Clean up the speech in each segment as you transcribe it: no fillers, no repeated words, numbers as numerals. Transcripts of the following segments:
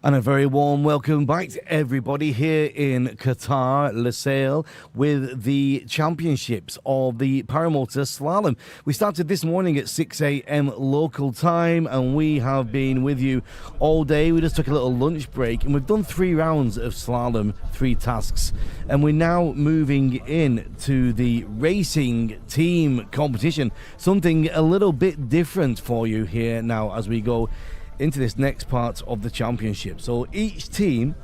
And a very warm welcome back to everybody here in Qatar, Lusail, with the championships of the Paramotor Slalom. We started this morning at 6 a.m. local time, and we have been with you all day. We just took a little lunch break, and we've done 3 rounds of slalom, 3 tasks, and we're now moving in to the racing team competition, something a little bit different for you here now as we go into this next part of the championship. So each team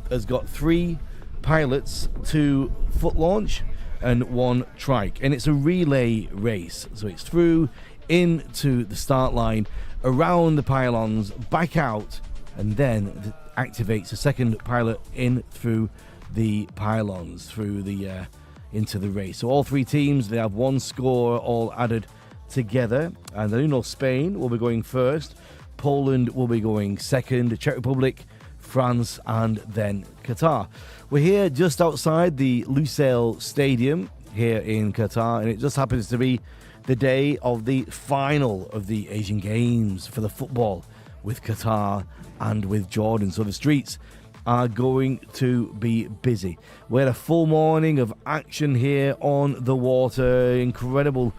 has got 3 pilots, 2 foot launch and 1 trike, and it's a relay race. So it's through into the start line, around the pylons, back out, and then activates a second pilot in through the pylons, through the into the race. So all 3 teams, they have 1 score all added together, and I do know Spain will be going first, Poland will be going second, Czech Republic, France, and then Qatar. We're here just outside the Lusail Stadium here in Qatar, and it just happens to be the day of the final of the Asian Games for the football with Qatar and with Jordan. So the streets are going to be busy. We had a full morning of action here on the water, incredible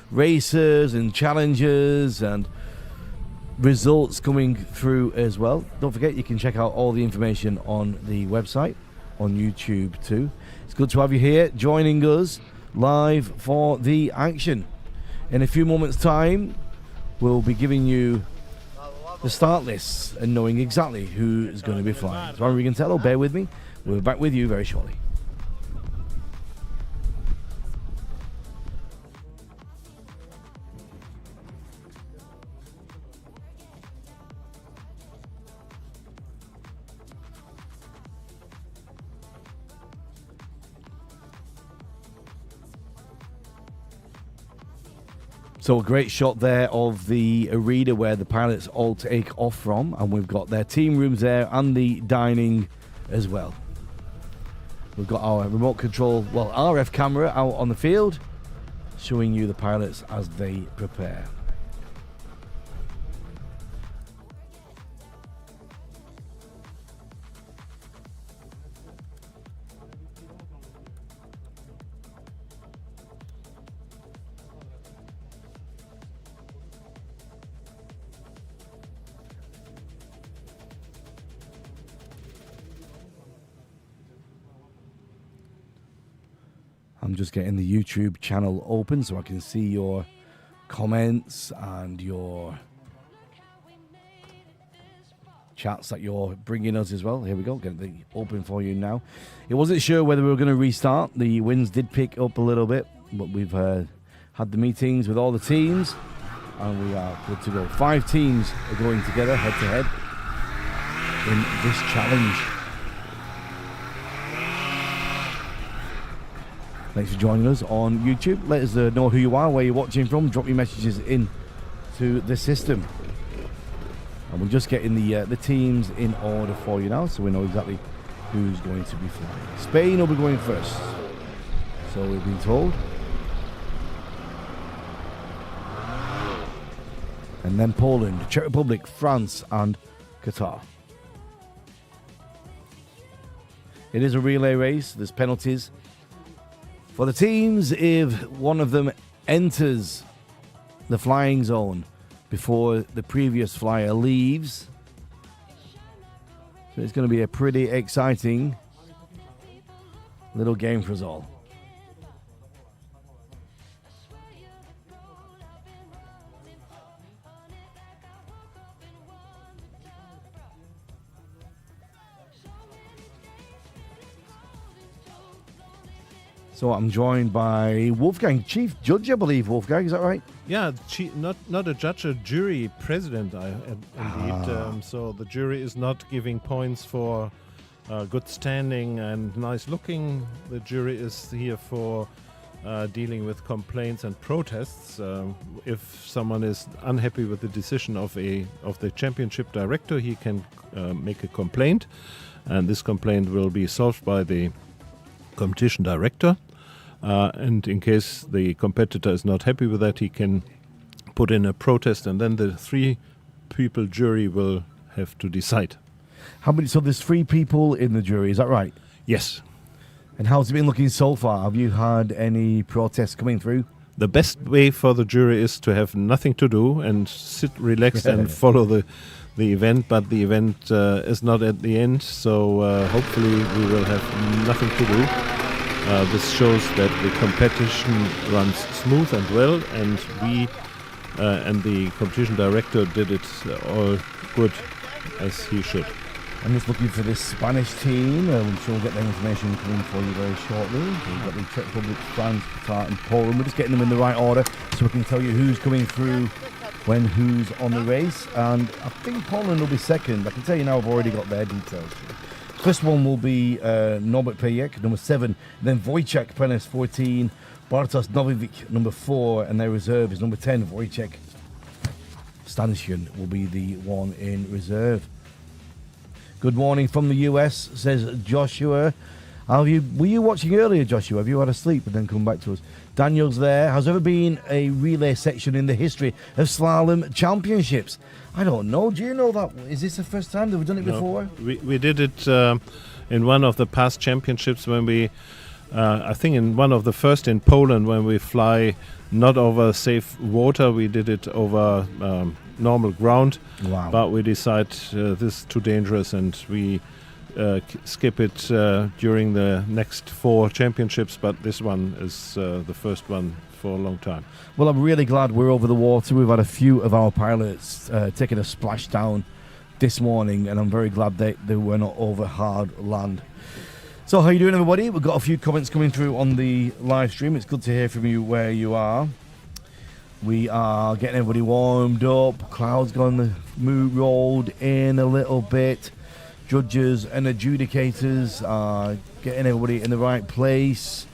races and challenges and results coming through as well. Don't forget, you can check out all the information on the website, on YouTube too. It's good to have you here joining us live for the action. In a few moments time, we'll be giving you the start lists and knowing exactly who is going to be flying. So we can tell, bear with me. We'll be back with you very shortly. So a great shot there of the arena where the pilots all take off from, and we've got their team rooms there and the dining as well. We've got our remote control, RF camera out on the field, showing you the pilots as they prepare. I'm just getting the YouTube channel open so I can see your comments and your chats that you're bringing us as well. Here we go, get the open for you now. It wasn't sure whether we were going to restart. The winds did pick up a little bit, but we've had the meetings with all the teams and we are good to go. 5 teams are going together head to head in this challenge. Thanks for joining us on YouTube. Let us know who you are, where you're watching from. Drop your messages in to the system. And we're just getting the teams in order for you now, so we know exactly who's going to be flying. Spain will be going first, so we've been told. And then Poland, Czech Republic, France, and Qatar. It is a relay race. There's penalties for the teams if one of them enters the flying zone before the previous flyer leaves. So it's going to be a pretty exciting little game for us all. So I'm joined by Wolfgang, Chief Judge, I believe. Wolfgang, is that right? Yeah, not a judge, a jury president, indeed. So the jury is not giving points for good standing and nice looking. The jury is here for dealing with complaints and protests. If someone is unhappy with the decision of the championship director, he can make a complaint, and this complaint will be solved by the competition director. And in case the competitor is not happy with that, he can put in a protest, and then the 3-people jury will have to decide. How many? So there's 3 people in the jury. Is that right? Yes. And how's it been looking so far? Have you had any protests coming through? The best way for the jury is to have nothing to do and sit relaxed and follow the event, but the event is not at the end, so hopefully we will have nothing to do. This shows that the competition runs smooth and well, and we and the competition director did it all good as he should. I'm just looking for this Spanish team. I'm sure we'll get that information coming for you very shortly. We've got the Czech Republic, France, Qatar and Poland. We're just getting them in the right order so we can tell you who's coming through when who's on the race. And I think Poland will be second. I can tell you now I've already got their details. First one will be Norbert Pejek, number 7. Then Wojciech Penes, 14. Bartosz Novivic, number 4. And their reserve is number 10, Wojciech Stansian will be the one in reserve. Good morning from the US, says Joshua. Were you watching earlier, Joshua? Have you had a sleep and then come back to us? Daniel's there. Has there ever been a relay section in the history of slalom championships? I don't know. Do you know that? Is this the first time that we've done it before? We did it in one of the past championships when we, I think in one of the first in Poland when we fly not over safe water. We did it over normal ground. Wow. But we decided this is too dangerous and we skip it during the next 4 championships, but this one is the first one for a long time. Well, I'm really glad we're over the water. We've had a few of our pilots taking a splashdown this morning, and I'm very glad they were not over hard land. So how you doing, everybody? We've got a few comments coming through on the live stream. It's good to hear from you where you are. We are getting everybody warmed up. Clouds going the mood rolled in a little bit. Judges and adjudicators are getting everybody in the right place.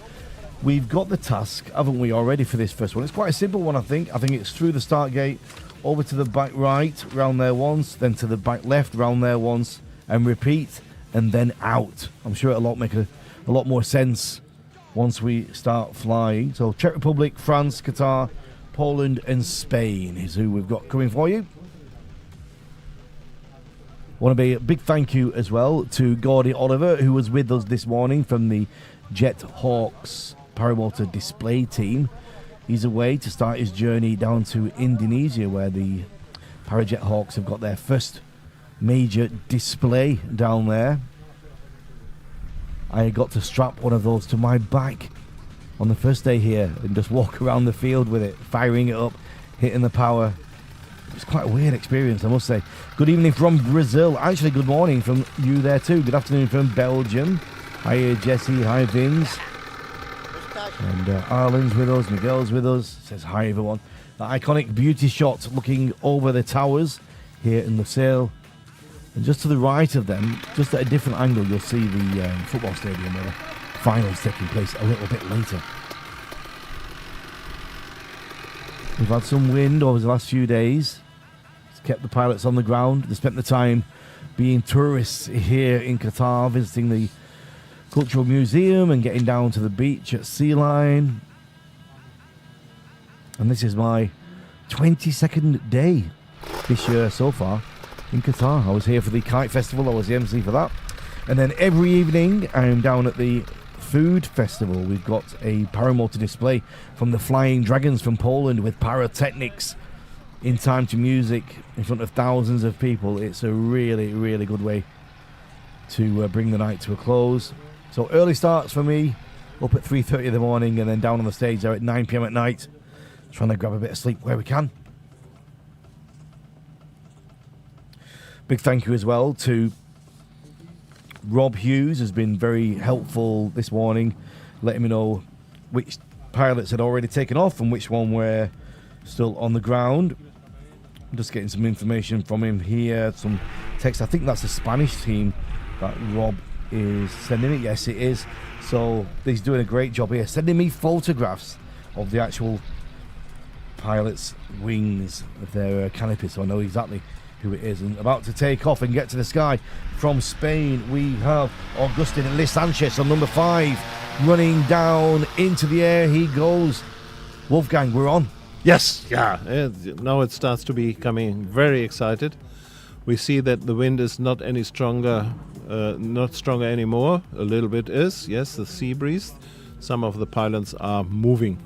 We've got the task, haven't we, already for this first one? It's quite a simple one, I think. I think it's through the start gate, over to the back right, round there once, then to the back left, round there once, and repeat, and then out. I'm sure it'll make a lot more sense once we start flying. So Czech Republic, France, Qatar, Poland and Spain is who we've got coming for you. I want to be a big thank you as well to Gordy Oliver, who was with us this morning from the Jet Hawks Paramotor display team. He's away to start his journey down to Indonesia, where the Parajet Hawks have got their first major display down there. I got to strap one of those to my back on the first day here and just walk around the field with it, firing it up, hitting the power. It's quite a weird experience, I must say. Good evening from Brazil. Actually, good morning from you there too. Good afternoon from Belgium. Hi, Jesse. Hi, Vince. And Arlen's with us. Miguel's with us. Says hi, everyone. The iconic beauty shot looking over the towers here in Lusail. And just to the right of them, just at a different angle, you'll see the football stadium where the finals taking place a little bit later. We've had some wind over the last few days. It's kept the pilots on the ground. They spent the time being tourists here in Qatar, visiting the Cultural Museum and getting down to the beach at Sea Line. And this is my 22nd day this year so far in Qatar. I was here for the Kite Festival. I was the MC for that. And then every evening I'm down at the Food Festival. We've got a paramotor display from the Flying Dragons from Poland with pyrotechnics in time to music in front of thousands of people. It's a really, really good way to bring the night to a close. So early starts for me, up at 3:30 in the morning and then down on the stage there at 9 p.m. at night, trying to grab a bit of sleep where we can. Big thank you as well to Rob Hughes, has been very helpful this morning, letting me know which pilots had already taken off and which one were still on the ground. I'm just getting some information from him here, some text. I think that's the Spanish team that Rob is sending it. Yes, it is. So he's doing a great job here, sending me photographs of the actual pilots' wings of their canopy, so I know exactly who it is. And about to take off and get to the sky from Spain, we have Augustin and Liz Sanchez on number 5, running down into the air. He goes. Wolfgang, we're on. Yes, yeah. Now it starts to be becoming very excited. We see that the wind is not any stronger, not stronger anymore. A little bit is, yes, the sea breeze. Some of the pylons are moving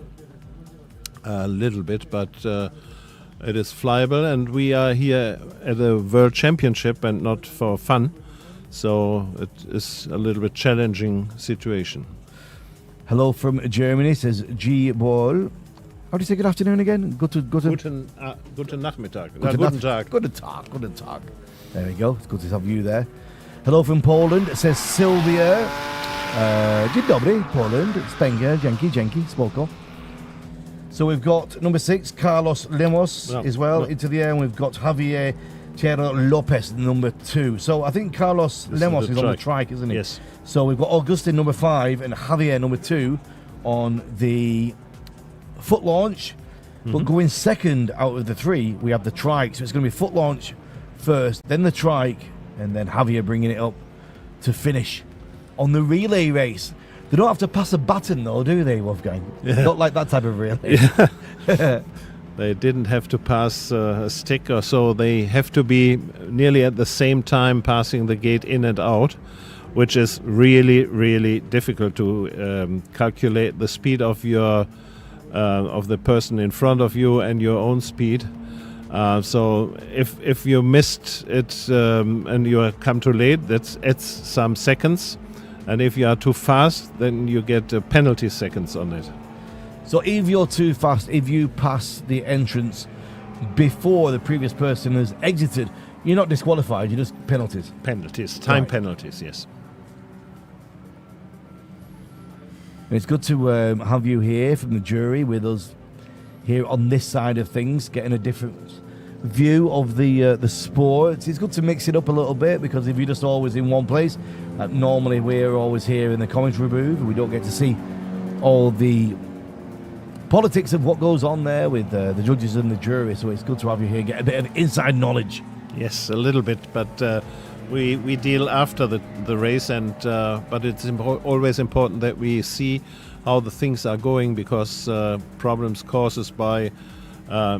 a little bit, but it is flyable, and we are here at a World Championship and not for fun. So it is a little bit challenging situation. Hello from Germany, says G. Ball. How do you say good afternoon again? Guten Nachmittag. Guten Tag. Guten Tag. There we go. It's good to have you there. Hello from Poland, says Sylvia. Dzień dobry, Poland. Spenger, dzięki, spoko. So we've got number 6, Carlos Lemos as well into the air, and we've got Javier Tierra Lopez, number 2. So I think Carlos Lemos is on the trike, isn't he? Yes. So we've got Augustin, number 5, and Javier, number 2, on the foot launch. But going second out of the 3, we have the trike. So it's going to be foot launch first, then the trike, and then Javier bringing it up to finish on the relay race. They don't have to pass a baton, though, do they, Wolfgang? Yeah. Not like that type of relay. Yeah. They didn't have to pass a stick or so. They have to be nearly at the same time passing the gate in and out, which is really, really difficult to calculate the speed of your of the person in front of you and your own speed. So if you missed it and you come too late, it's some seconds. And if you are too fast, then you get penalty seconds on it. So if you're too fast, if you pass the entrance before the previous person has exited, you're not disqualified, you're just penalties. Penalties, time Right. penalties, yes. And it's good to have you here from the jury with us here on this side of things, getting a different view of the sport. It's good to mix it up a little bit, because if you're just always in one place, normally we're always here in the commentary booth, we don't get to see all the politics of what goes on there with the judges and the jury. So it's good to have you here, get a bit of inside knowledge. Yes, a little bit, but we deal after the race, and but it's always important that we see how the things are going, because problems caused by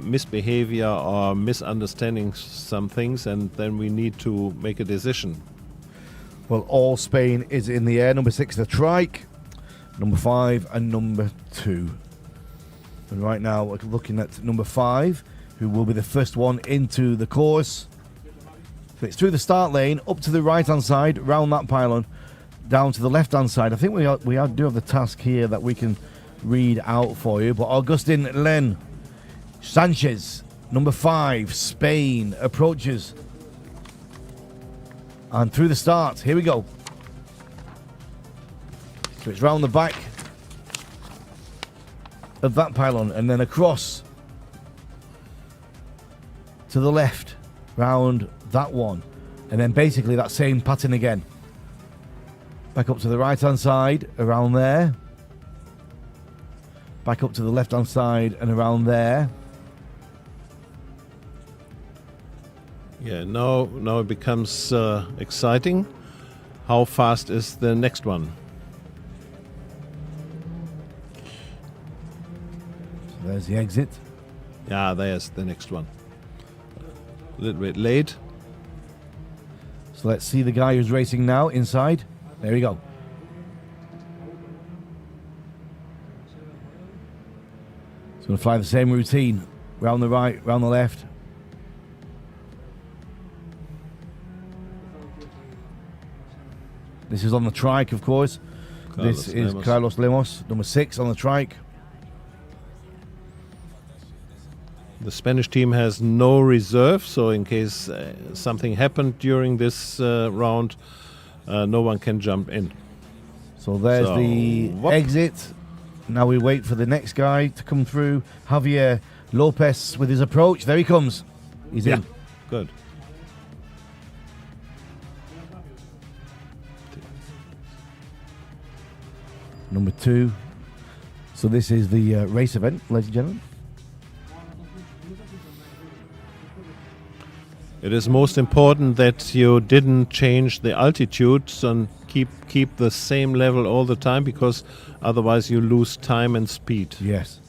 misbehavior or misunderstanding some things, and then we need to make a decision. Well, all Spain is in the air. Number 6, the trike. Number 5 and number 2. And right now we're looking at number 5, who will be the first one into the course. So it's through the start lane, up to the right-hand side, round that pylon, down to the left-hand side. I think we do have the task here that we can read out for you. But Augustin Len Sanchez, number 5, Spain, approaches. And through the start, here we go. So it's round the back of that pylon, and then across to the left, round that one, and then basically that same pattern again. Back up to the right-hand side, around there. Back up to the left-hand side and around there. Yeah, now it becomes exciting. How fast is the next one? So there's the exit. Yeah, there's the next one. A little bit late. So let's see the guy who's racing now inside. There we go. He's going to fly the same routine. Round the right, round the left. This is on the trike, of course. This is Carlos Lemos, number 6 on the trike. The Spanish team has no reserve, so in case something happened during this round, no one can jump in. So there's the exit. Now we wait for the next guy to come through. Javier Lopez with his approach. There he comes. He's in. Good. Number 2. So this is the race event, ladies and gentlemen. It is most important that you didn't change the altitudes and keep the same level all the time, because otherwise you lose time and speed. Yes.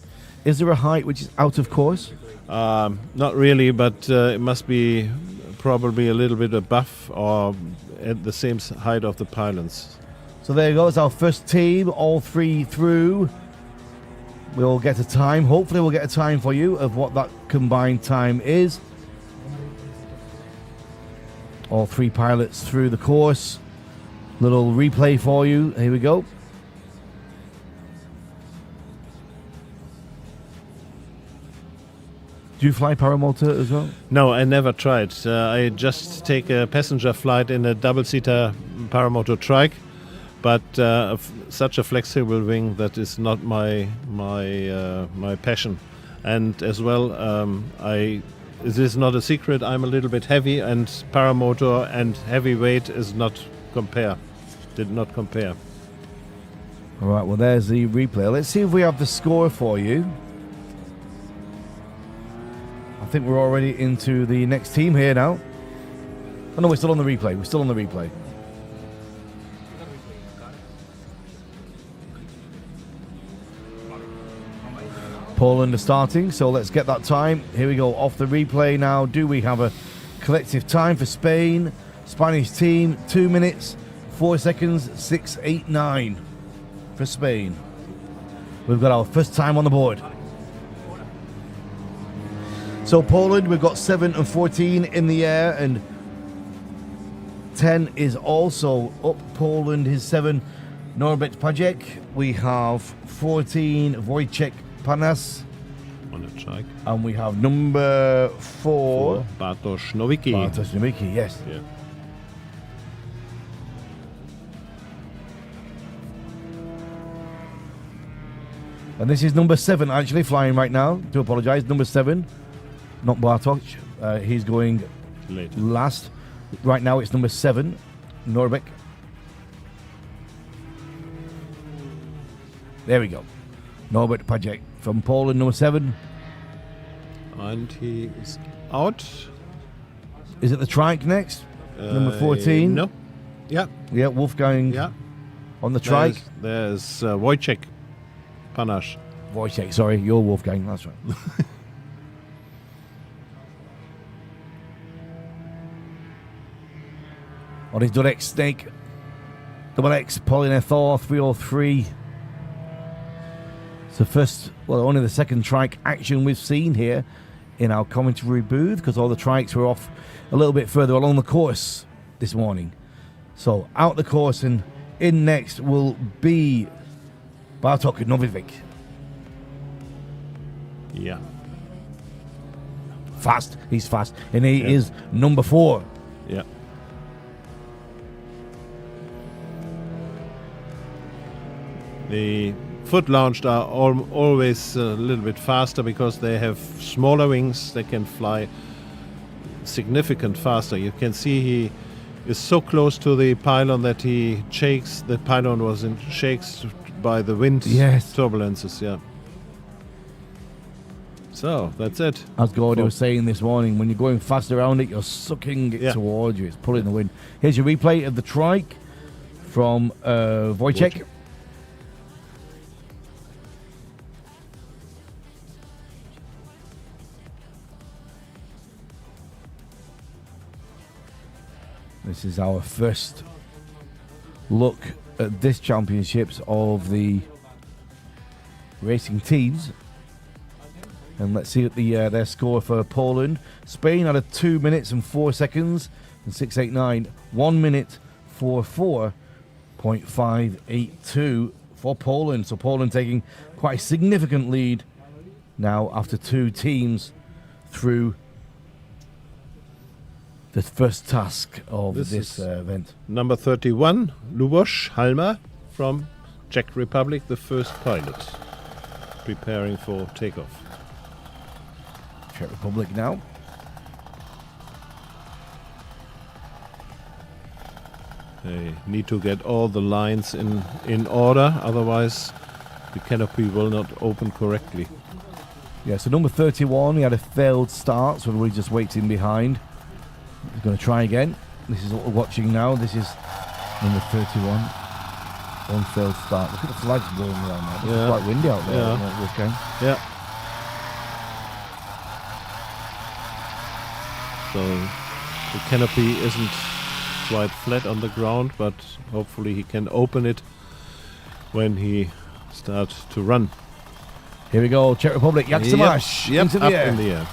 Is there a height which is out of course? Not really, but it must be probably a little bit above or at the same height of the pylons. So there goes our first team, all three through. We'll get a time. Hopefully we'll get a time for you of what that combined time is. All three pilots through the course. Little replay for you. Here we go. Do you fly paramotor as well? No, I never tried. I just take a passenger flight in a double-seater paramotor trike, but such a flexible wing, that is not my passion. And as well, this is not a secret, I'm a little bit heavy, and paramotor and heavy weight did not compare. All right, well, there's the replay. Let's see if we have the score for you. I think we're already into the next team here now. Oh, no, we're still on the replay. We're still on the replay. Poland are starting, so let's get that time. Here we go, off the replay now. Do we have a collective time for Spain? Spanish team, 2 minutes, 4 seconds, 6:89 for Spain. We've got our first time on the board. So Poland, we've got 7 and 14 in the air, and 10 is also up. Poland is 7, Norbert Pajek. We have 14, Wojciech Panas. On the trike. And we have number 4, Bartosz Nowicki. Bartosz Nowicki, yes. Yeah. And this is number 7 actually flying right now. Do apologise, number 7. Not Bartosz. He's going Later. last. Right now it's number 7, Norbek. There we go. Norbert Pajek from Poland, number 7. And he is out. Is it the trike next? Number 14? No. Yeah. Yeah, Wolfgang Yeah. on the trike. There's Wojciech Panas. Wojciech, sorry, you're Wolfgang, that's right. On his Durex Snake, Double X, Polyneth Thor, 303. It's the first, well, only the second trike action we've seen here in our commentary booth, because all the trikes were off a little bit further along the course this morning. So out the course, and in next will be Bartosz Novivic. Yeah. Fast, he's fast, and he is number 4. Yeah. The foot-launched are always a little bit faster because they have smaller wings. They can fly significant faster. You can see he is so close to the pylon that he shakes. The pylon was in shakes by the wind turbulences. Yeah. So that's it. As Gordy was saying this morning, when you're going fast around it, you're sucking it towards you. It's pulling the wind. Here's your replay of the trike from Wojciech. This is our first look at this championships of the racing teams. And let's see at their score for Poland. Spain had a 2 minutes and 4 seconds and 6:89. 1 minute 44.582 for Poland. So Poland taking quite a significant lead now after 2 teams through the first task of this event. Number 31, Luboš Halma from Czech Republic, the first pilot, preparing for takeoff. Czech Republic now. They need to get all the lines in order, otherwise the canopy will not open correctly. Yeah, so number 31, he had a failed start, so we're just waiting behind. He's going to try again. This is what we're watching now. This is number 31. One failed start. Look at the flags blowing around there. It's quite windy out there. Yeah. So the canopy isn't quite flat on the ground, but hopefully he can open it when he starts to run. Here we go, Czech Republic, Jan Tomáš into the up air. in the air.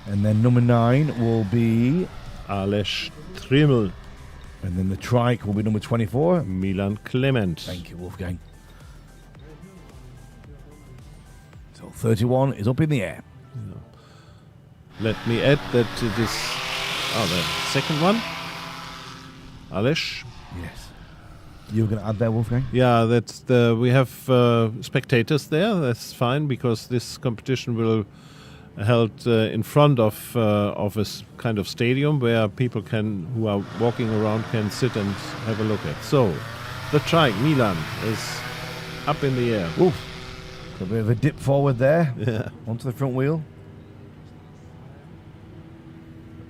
And then number 9 will be, Aleš Triml, and then the trike will be number 24. Milan Klement. Thank you, Wolfgang. So 31 is up in the air. Let me add that it is the second one. Aleš. Yes. You're going to add there, Wolfgang? Yeah, we have spectators there. That's fine because this competition will held in front of a kind of stadium where people who are walking around can sit and have a look at. So the trike Milan is up in the air. Oof. A bit of a dip forward there. Yeah. Onto the front wheel.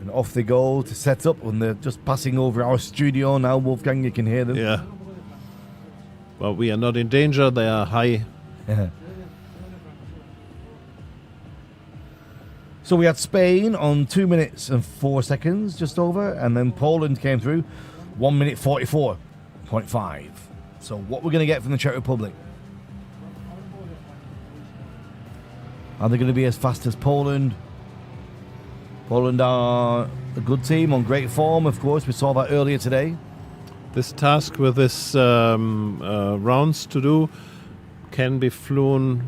And off they go to set up, and they're just passing over our studio now, Wolfgang, you can hear them. Yeah. Well, we are not in danger. They are high. Yeah. So we had Spain on 2 minutes and 4 seconds, just over, and then Poland came through 1 minute 44.5. So what we're going to get from the Czech Republic? Are they going to be as fast as Poland? Poland are a good team on great form, of course. We saw that earlier today. This task with this rounds to do can be flown,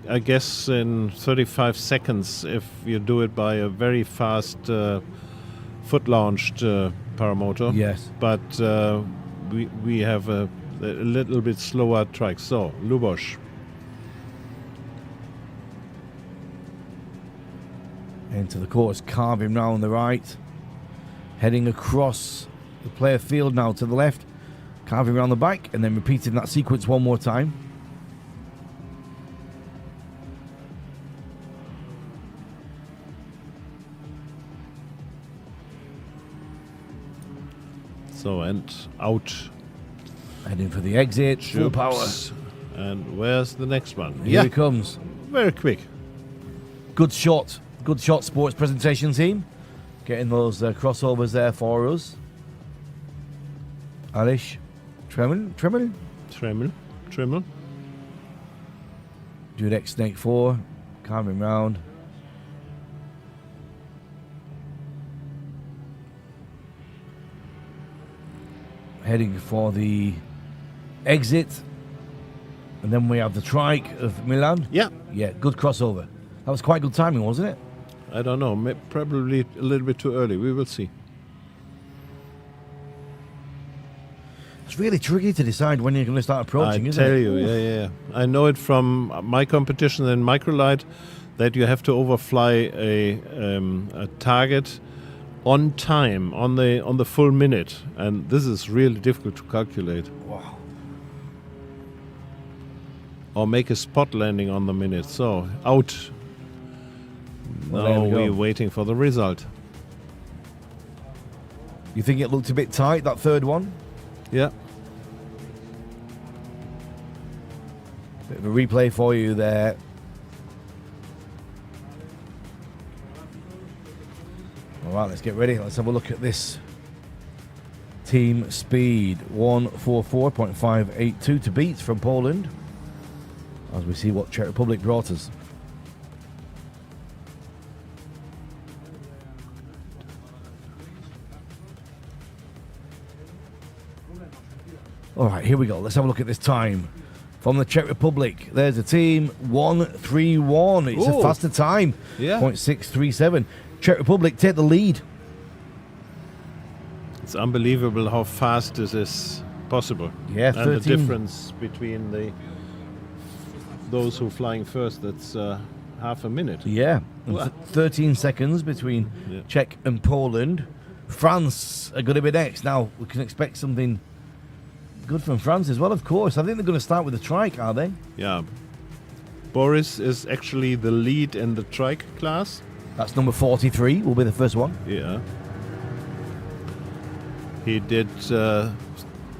I guess, in 35 seconds if you do it by a very fast foot-launched paramotor. Yes. But we have a little bit slower trike. So, Luboš. Into the course, carving round the right. Heading across the player field now to the left. Carving around the back and then repeating that sequence one more time. So, and out. Heading for the exit, full power. Oops. And where's the next one? Here he comes. Very quick. Good shot sports presentation team. Getting those crossovers there for us. Aleš Triml. Dudek Snake 4. Carving round. Heading for the exit. And then we have the trike of Milan. Yeah. Yeah, good crossover. That was quite good timing, wasn't it? I don't know. Probably a little bit too early. We will see. It's really tricky to decide when you're going to start approaching, I isn't it? tell you, yeah. I know it from my competition in microlight that you have to overfly a target on time, on the full minute, and this is really difficult to calculate. Wow. Or make a spot landing on the minute. So out. Well, Now there we go. we're waiting for the result. You think it looked a bit tight, that third one? Yeah. Bit of a replay for you there. All right, let's get ready. Let's have a look at this team speed. 144.582 to beat from Poland. As we see what Czech Republic brought us. All right, here we go. Let's have a look at this time from the Czech Republic. There's a team 1:31. It's a Ooh. faster time. Yeah. 0.637. Czech Republic take the lead. It's unbelievable how fast this is possible. Yeah, and the 13. difference between those who are flying first, that's half a minute. Yeah. And Wow. 13 seconds between Yeah. Czech and Poland. France are going to be next. Now, we can expect something good from France as well, of course. I think they're going to start with the trike, are they? Yeah. Boris is actually the lead in the trike class. That's number 43, will be the first one. Yeah. He did,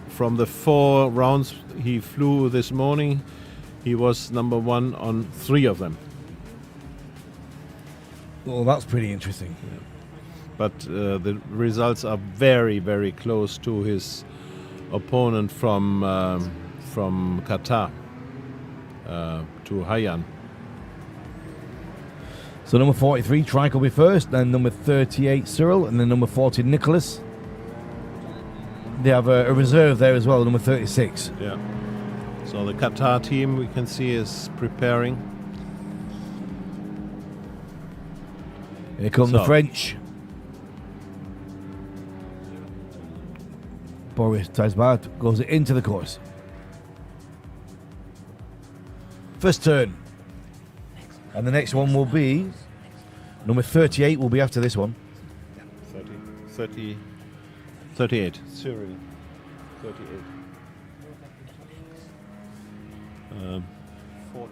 from the 4 rounds he flew this morning, he was number 1 on 3 of them. Well, that's pretty interesting. But the results are very, very close to his opponent from Qatar, to Hayyan. So number 43, Trike will be first, then number 38, Cyril, and then number 40, Nicholas. They have a reserve there as well, number 36. Yeah. So the Qatar team we can see is preparing. Here come the French. Boris Taisbat goes into the course. First turn. And the next one will be number 38 will be after this one. 38. Cyril. 38. 40.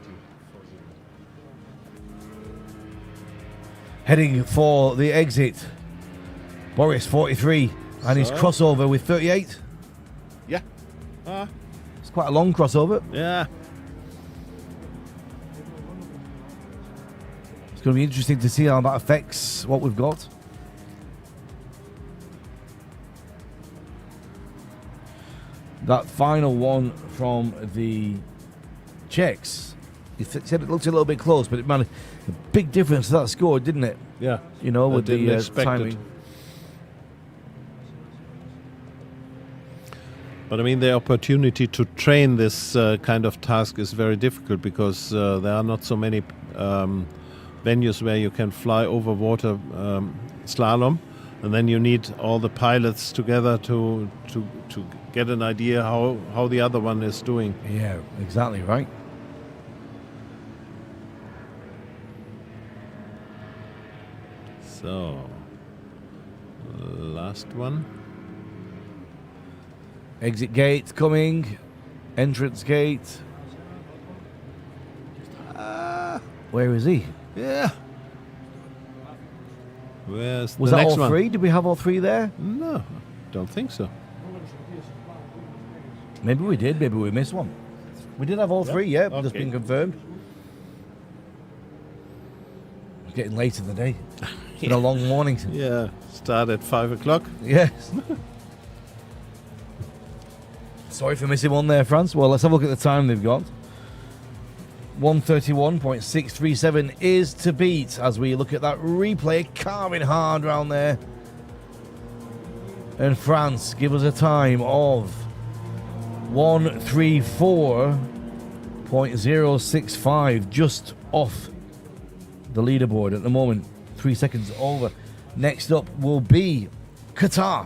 Heading for the exit. Boris 43 and his crossover with 38. Yeah. It's quite a long crossover. Yeah. It's going to be interesting to see how that affects what we've got. That final one from the Czechs, he said it looked a little bit close, but it made a big difference to that score, didn't it? Yeah. You know, with the timing. But I mean, the opportunity to train this kind of task is very difficult because there are not so many venues where you can fly over water slalom, and then you need all the pilots together to get an idea how the other one is doing. Yeah, exactly right. So, last one. Exit gate coming. Entrance gate. Where is he? Yeah. Where's Was the that next all one? three? Did we have all three there? No, don't think so. Maybe we did. Maybe we missed one. We did have all three, yeah. Just Okay. been confirmed. It's getting late in the day. It's been a long morning. Yeah, start at 5 o'clock. Yes. Sorry for missing one there, France. Well, let's have a look at the time they've got. 131.637 is to beat as we look at that replay. Carving hard round there. And France give us a time of 134.065, just off the leaderboard at the moment. 3 seconds over. Next up will be Qatar.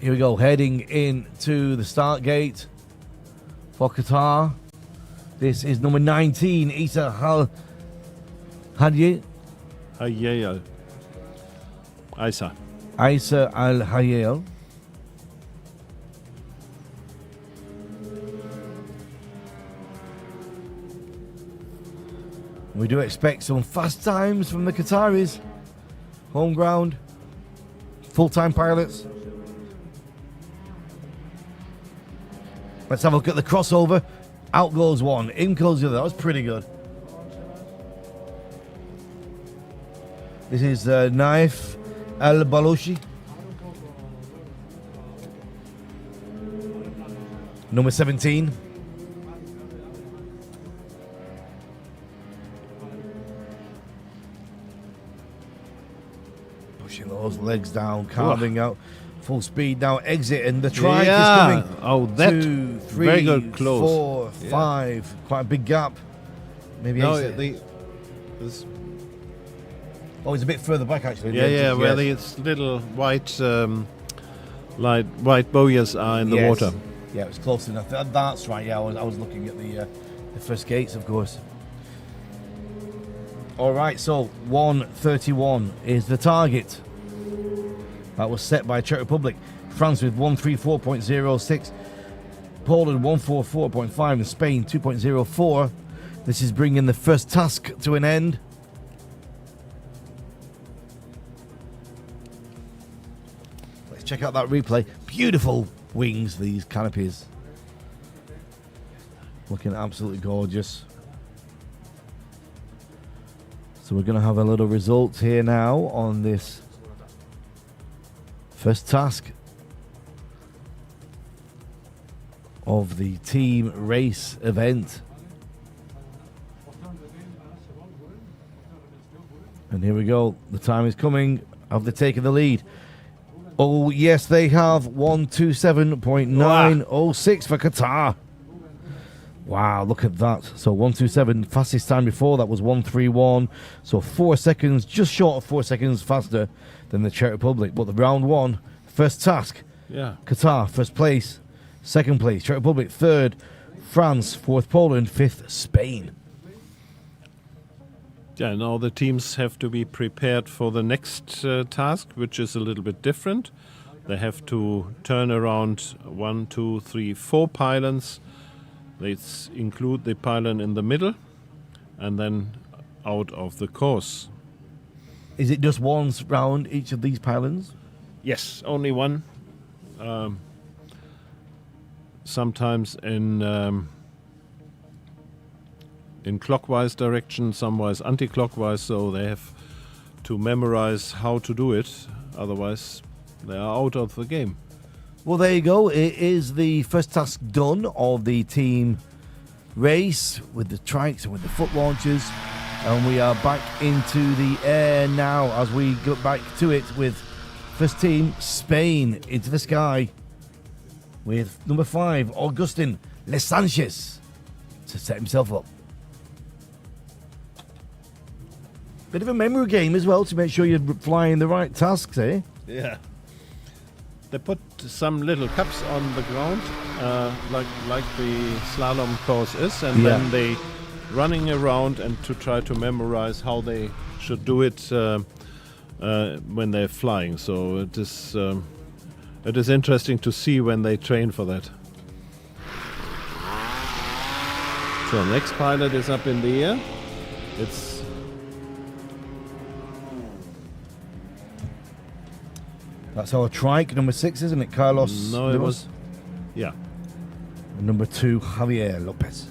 Here we go, heading into the start gate for Qatar. This is number 19, Isa Hadji. Hayyan. Isa. Isa Al Hayel. We do expect some fast times from the Qataris. Home ground. Full-time pilots. Let's have a look at the crossover. Out goes one, in goes the other. That was pretty good. This is Naif Al Balochi. Number 17. Pushing those legs down, carving out. Full speed now, exit, and the trike is coming. Oh, that 2, 3, very good close. 4, 5. Quite a big gap. Maybe No, it's a bit further back actually. where these little white white bowyers are in the water. Yeah, it was close enough. That's right. Yeah, I was looking at the first gates, of course. All right, so 131 is the target. That was set by Czech Republic. France with 134.06. Poland 144.5. And Spain 2.04. This is bringing the first task to an end. Let's check out that replay. Beautiful wings, these canopies. Looking absolutely gorgeous. So we're going to have a little result here now on this first task of the team race event. And here we go. The time is coming. Have they taken the lead? Oh, yes, they have. 127.906 for Qatar. Wow, look at that. So 127, fastest time before that was 131. So 4 seconds, just short of 4 seconds faster than the Czech Republic. But the round one, first task, Qatar, first place. Second place, Czech Republic, third, France, fourth, Poland, fifth, Spain. Yeah, now the teams have to be prepared for the next task, which is a little bit different. They have to turn around 1, 2, 3, 4 pylons. Let's include the pylon in the middle and then out of the course. Is it just one round each of these pylons? Yes, only one. Sometimes in clockwise direction, sometimes anti-clockwise, so they have to memorize how to do it. Otherwise, they are out of the game. Well, there you go. It is the first task done of the team race with the trikes and with the foot launchers. And we are back into the air now as we go back to it with first team Spain into the sky with number 5, Augustin Les Sanchez, to set himself up. Bit of a memory game as well to make sure you're flying the right tasks, eh? Yeah. They put some little cups on the ground, like the slalom course is, and then they running around and to try to memorize how they should do it when they're flying. So it is interesting to see when they train for that. So next pilot is up in the air. That's our trike, number 6, isn't it? Carlos. No, it was. Yeah. And number 2, Javier Lopez.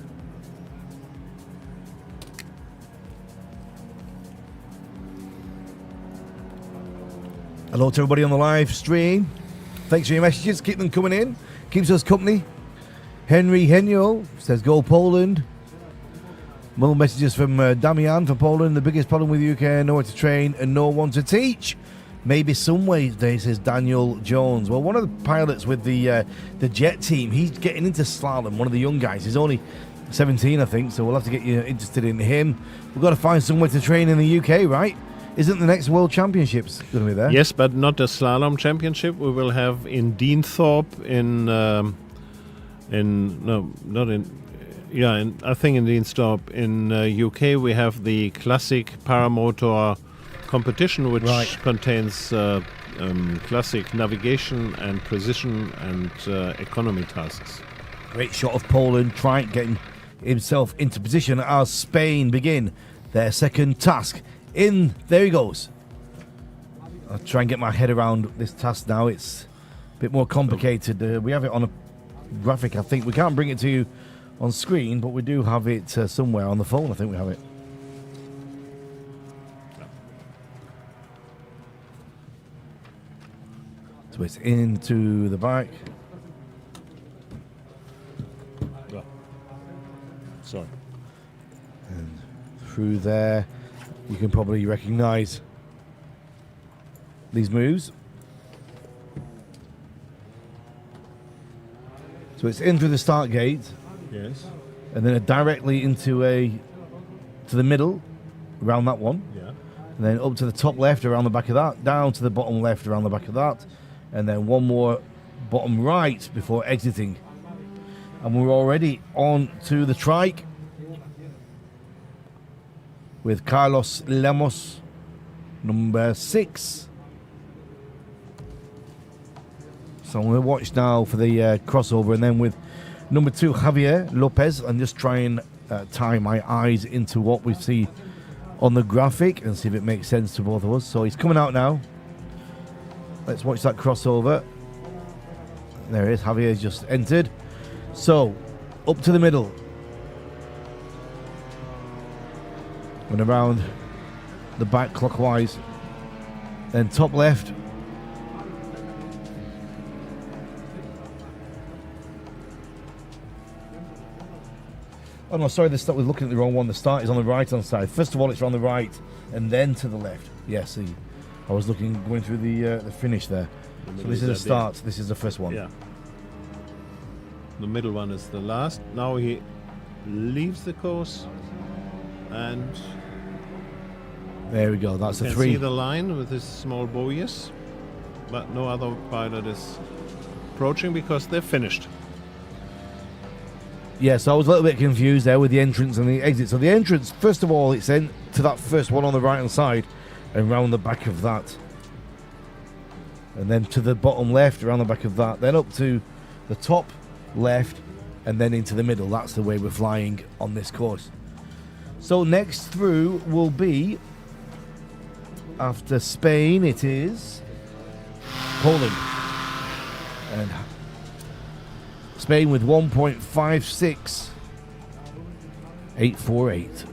Hello to everybody on the live stream. Thanks for your messages. Keep them coming in. Keeps us company. Henry Henyo says, go Poland. More messages from Damian from Poland. The biggest problem with the UK, nowhere to train and no one to teach. Maybe some ways, says Daniel Jones. Well, one of the pilots with the jet team, he's getting into slalom, one of the young guys. He's only 17, I think, so we'll have to get you interested in him. We've got to find somewhere to train in the UK, right? Isn't the next World Championships going to be there? Yes, but not a slalom championship. We will have in Deanthorpe I think in Deanthorpe in UK we have the classic paramotor competition, which contains classic navigation and precision and economy tasks. Great shot of Poland, trying getting himself into position as Spain begin their second task. There he goes. I'll try and get my head around this task now. It's a bit more complicated. We have it on a graphic, I think. We can't bring it to you on screen, but we do have it somewhere on the phone. I think we have it. So it's into the back. Oh. Sorry. And through there. You can probably recognize these moves. So it's in through the start gate. Yes. And then directly to the middle, around that one. Yeah. And then up to the top left, around the back of that. Down to the bottom left, around the back of that. And then one more bottom right before exiting. And we're already on to the trike with Carlos Lemos, number 6. So I'm going to watch now for the crossover, and then with number 2, Javier Lopez, and just try and tie my eyes into what we see on the graphic and see if it makes sense to both of us. So he's coming out now. Let's watch that crossover. There it is. Javier's just entered. So up to the middle. And around the back clockwise. Then top left. Oh no, sorry, we're looking at the wrong one. The start is on the right-hand side. First of all, it's on the right, and then to the left. Yeah, see, I was going through the finish there. So this is the start. This is the first one. Yeah. The middle one is the last. Now he leaves the course, and there we go. That's you a can 3. see the line with his small buoys, but no other pilot is approaching because they're finished. Yeah, so I was a little bit confused there with the entrance and the exit. So the entrance, first of all, it's in to that first one on the right-hand side and round the back of that. And then to the bottom left, around the back of that. Then up to the top left and then into the middle. That's the way we're flying on this course. So next through will be, after Spain, it is Poland. And Spain with 1.56848.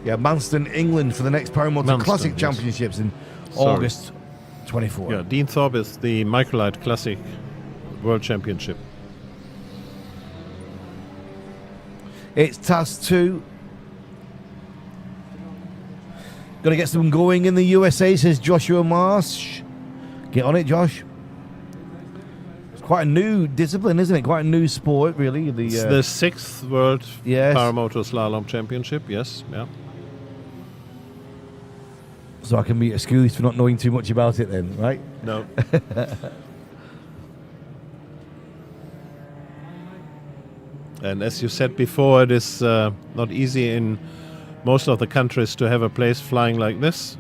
Yeah, Manston, England for the next Paramotor Classic yes. Championships in August 24. Yeah, Dean Thorpe is the Microlite Classic World Championship. It's Task 2. Got to get some going in the USA, says Joshua Marsh. Get on it, Josh. It's quite a new discipline, isn't it? Quite a new sport, really. It's the 6th World Yes. Paramotor Slalom Championship, yes. Yeah. So I can be excused for not knowing too much about it then, right? No. And as you said before, it is not easy in most of the countries to have a place flying like this.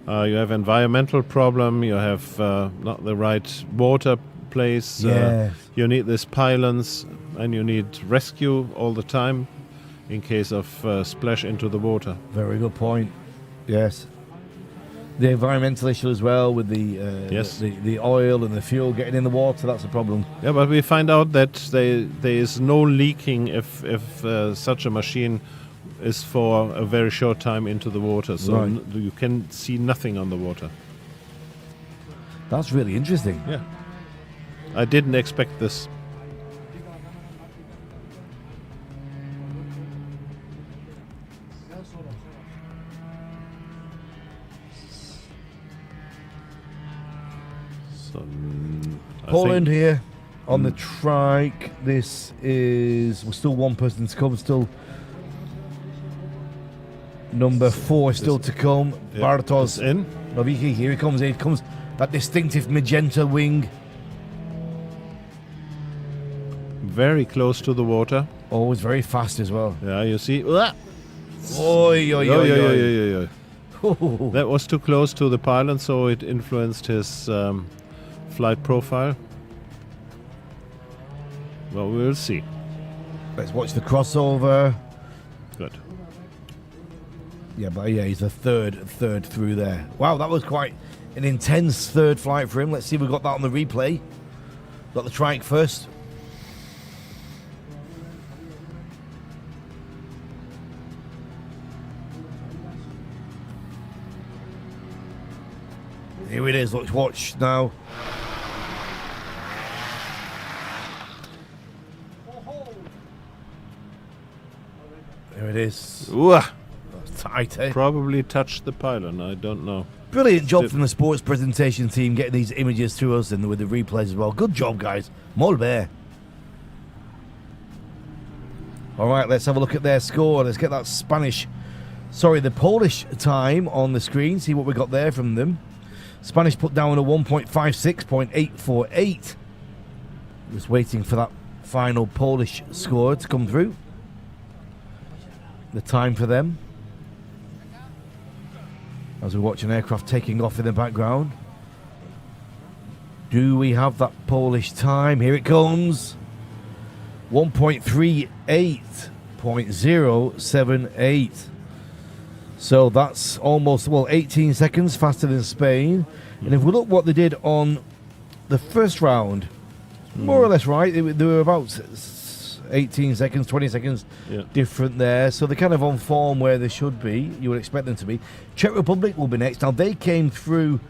You have environmental problem, you have not the right water place, Yes. you need these pylons, and you need rescue all the time in case of splash into the water. Very good point. Yes. The environmental issue as well with the Yes. the oil and the fuel getting in the water, that's a problem. Yeah, but we find out that there is no leaking if such a machine is for a very short time into the water, so Right. you can see nothing on the water. That's really interesting. Yeah, I didn't expect this. So, I Poland think here on the trike. This is, we're still one person to come, still number 4 still to come. yeah, Bartosz it's in. Nowicki, here he comes, that distinctive magenta wing. Very close to the water. Always very fast as well. Yeah, you see. Oi, oi, oi, oi. Oi. That was too close to the pylon, so it influenced his flight profile. Well, we'll see. Let's watch the crossover. Good. Yeah, but yeah, he's the third through there. Wow, that was quite an intense third flight for him. Let's see if we got that on the replay. Got the trike first. Here it is. Let's watch now. There it is. Ooh, That's tight, eh? probably touched the pylon. I don't know. Brilliant job from the sports presentation team getting these images to us and with the replays as well. Good job, guys. Molt bé. All right, let's have a look at their score. Let's get that the Polish time on the screen. See what we got there from them. Spanish put down a 1.56.848. Just waiting for that final Polish score to come through. The time for them. As we watch an aircraft taking off in the background. Do we have that Polish time? Here it comes. 1.38.078. So that's almost, 18 seconds faster than Spain. And if we look what they did on the first round, more or less right. They were about 18 seconds, 20 seconds different there. So they're kind of on form where they should be. You would expect them to be. Czech Republic will be next. Now, they came through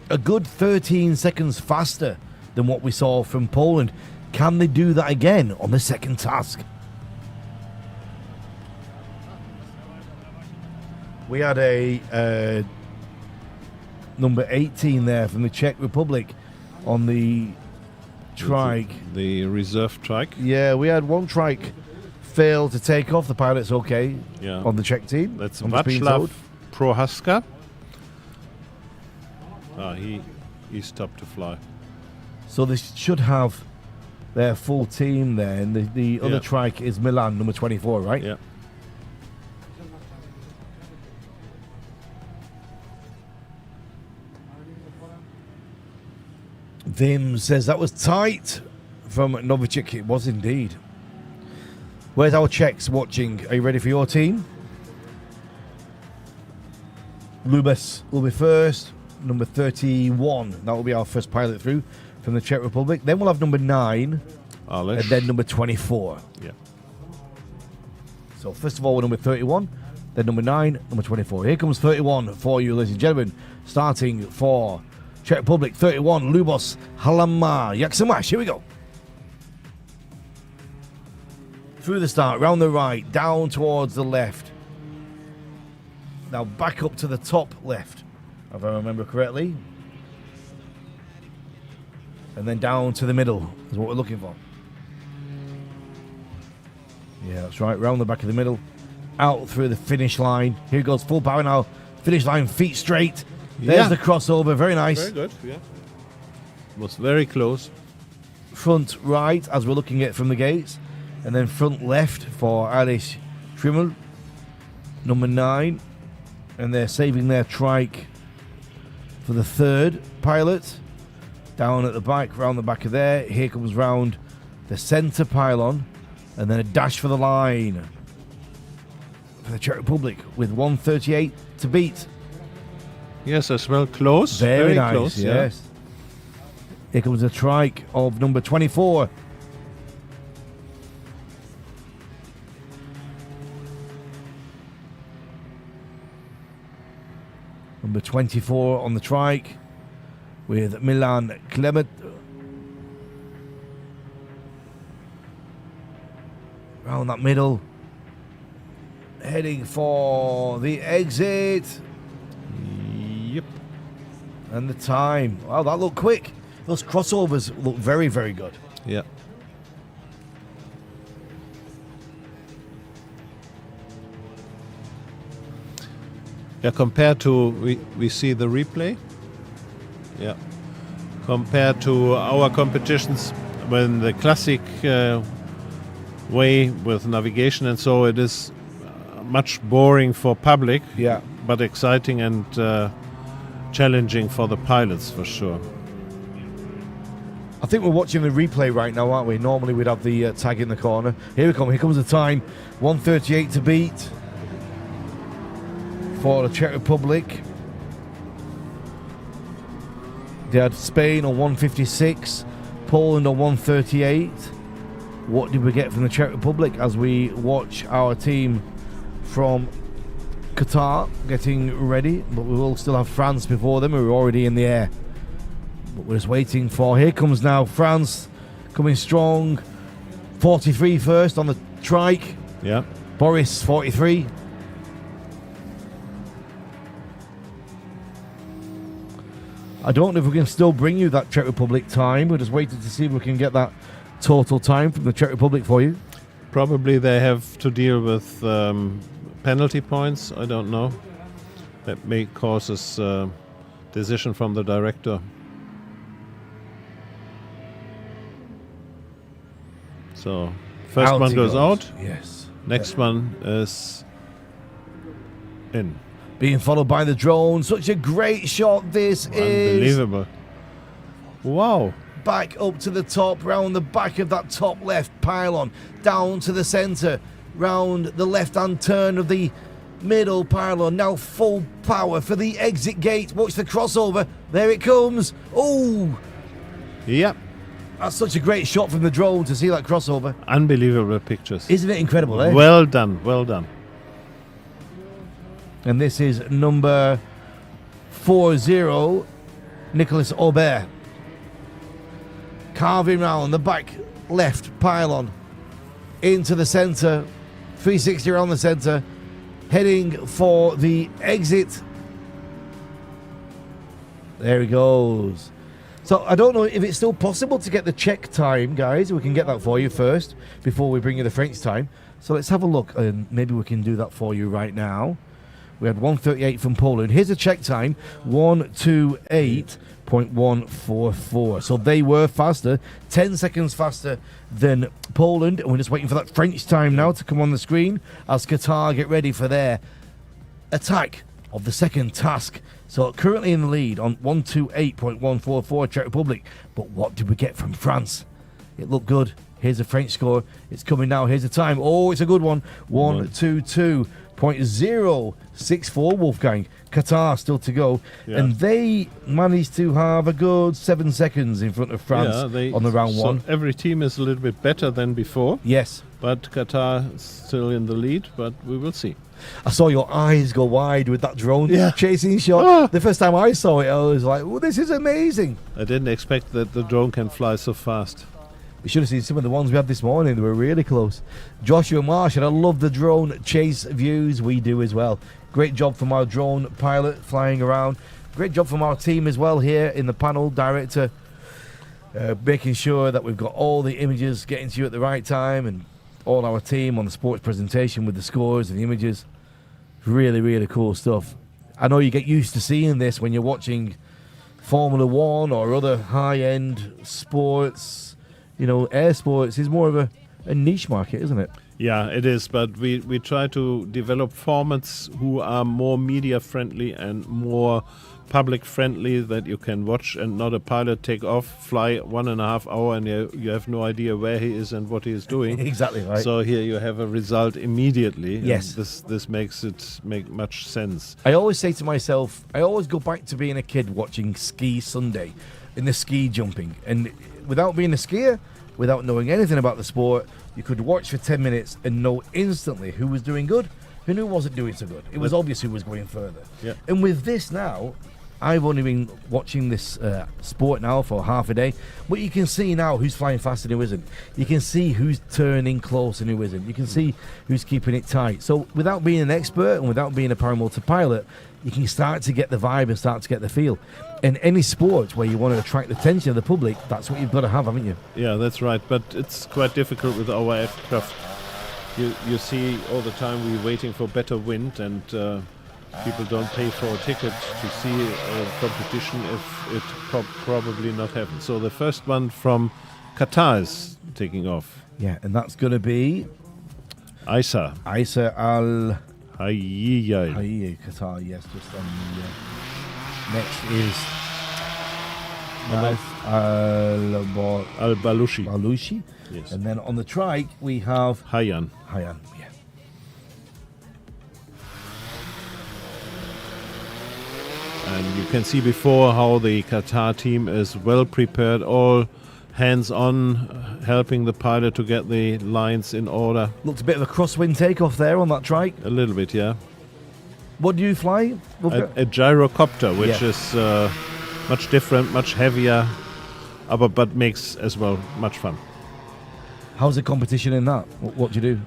a good 13 seconds faster than what we saw from Poland. Can they do that again on the second task? We had a number 18 there from the Czech Republic on the trike. The reserve trike. Yeah, we had one trike fail to take off. The pilot's okay on the Czech team. That's Václav Prohaska. He stopped to fly. So they should have their full team there. And the other trike is Milan, number 24, right? Yeah. Vim says that was tight from Novicek. It was indeed. Where's our Czechs watching? Are you ready for your team? Lubas will be first. Number 31. That will be our first pilot through from the Czech Republic. Then we'll have number 9. Aleš. And then number 24. Yeah. So first of all, we're number 31. Then number 9, number 24. Here comes 31 for you, ladies and gentlemen. Starting for Czech Republic, 31, Lubos Halama. Jak se máš? Here we go. Through the start, round the right, down towards the left. Now back up to the top left, if I remember correctly. And then down to the middle is what we're looking for. Yeah, that's right, round the back of the middle. Out through the finish line. Here goes full power now. Finish line, feet straight. There's the crossover, very nice. Very good, yeah. Was very close. Front right, as we're looking at from the gates. And then front left for Alice Trimmel, number 9. And they're saving their trike for the third pilot. Down at the back, round the back of there. Here comes round the centre pylon. And then a dash for the line for the Czech Republic with 1:38 to beat. Yes, as well, close. Very nice, close, yes. Here comes the trike of number 24. Number 24 on the trike with Milan Klemet. Round that middle. Heading for the exit. Yep. And the time. Wow, that looked quick. Those crossovers look very, very good. Yeah. Yeah, compared to, we see the replay. Yeah. Compared to our competitions, when the classic way with navigation and so, it is much boring for public. Yeah. But exciting and challenging for the pilots, for sure. I think we're watching the replay right now, aren't we? Normally we'd have the tag in the corner. Here we come. Here comes the time. 1:38 to beat for the Czech Republic. They had Spain on 1:56, Poland on 1:38. What did we get from the Czech Republic as we watch our team from Qatar getting ready? But we will still have France before them, who are already in the air. But we're just waiting for, here comes now France coming strong. 43 first on the trike. Yeah. Boris 43. I don't know if we can still bring you that Czech Republic time. We're just waiting to see if we can get that total time from the Czech Republic for you. Probably they have to deal with penalty points. I don't know. That may cause us decision from the director. So first Out one he goes out. Yes. Next one is in. Being followed by the drone. Such a great shot this is. Unbelievable. Wow. Back up to the top, round the back of that top left pylon, down to the centre, round the left-hand turn of the middle pylon. Now full power for the exit gate. Watch the crossover. There it comes. Oh, Yeah, That's such a great shot from the drone to see that crossover. unbelievable pictures. Isn't it incredible, eh? Well done, well done. And this is number 40, Nicolas Aubert. Carving round the back left pylon into the centre, 360 around the centre, heading for the exit. There he goes. So I don't know if it's still possible to get the Czech time, guys. We can get that for you first before we bring you the French time. So let's have a look, and maybe we can do that for you right now. We had 1:38 from Poland. Here's a Czech time, 1:28.144. So they were faster, 10 seconds faster than Poland. And we're just waiting for that French time now to come on the screen as Qatar get ready for their attack of the second task. So currently in the lead on 1:28.144, Czech Republic. But what did we get from France? It looked good. Here's the French score. It's coming now. Here's the time. Oh, it's a good one. 1:22.064, Wolfgang. Qatar still to go. Yeah. And they managed to have a good 7 seconds in front of France on the round one. Every team is a little bit better than before, Yes. but Qatar is still in the lead, but we will see. I saw your eyes go wide with that drone Yeah. chasing shot. Ah. The first time I saw it, I was like, well, this is amazing. I didn't expect that the drone can fly so fast. We should have seen some of the ones we had this morning. They were really close. Joshua Marsh, and I love the drone chase views. We do as well. Great job from our drone pilot flying around. Great job from our team as well here in the panel. Director making sure that we've got all the images getting to you at the right time, and all our team on the sports presentation with the scores and the images. Really, really cool stuff. I know you get used to seeing this when you're watching Formula One or other high-end sports. You know, air sports is more of a niche market, isn't it? Yeah, it is, but we try to develop formats who are more media friendly and more public friendly, that you can watch and not a pilot take off, fly 1.5 hours, and you have no idea where he is and what he is doing. Exactly right. So here you have a result immediately. Yes. And this makes it make much sense. I always say to myself, I always go back to being a kid watching Ski Sunday in the ski jumping. And without being a skier, without knowing anything about the sport, you could watch for 10 minutes and know instantly who was doing good and who wasn't doing so good. It was obvious who was going further. Yeah. And with this now, I've only been watching this sport now for half a day, but you can see now who's flying fast and who isn't. You can see who's turning close and who isn't. You can see who's keeping it tight. So without being an expert and without being a paramotor pilot, you can start to get the vibe and start to get the feel. In any sport where you want to attract the attention of the public, that's what you've got to have, haven't you? Yeah, that's right. But it's quite difficult with our aircraft. You see all the time we're waiting for better wind, and people don't pay for a ticket to see a competition if it probably not happen. So the first one from Qatar is taking off. Yeah, and that's going to be Isa Isa Al Hayyiyay. Hayy, Qatar. Yes, just on the next is Al Balushi. Balushi. Yes. And then on the trike we have Hayyan. Hayyan. Yeah. And you can see before how the Qatar team is well prepared, all hands on, helping the pilot to get the lines in order. Looked a bit of a crosswind takeoff there on that trike. A little bit, yeah. What do you fly? A gyrocopter, which Yeah. is much different, much heavier, but makes as well much fun. How's the competition in that? What do you do?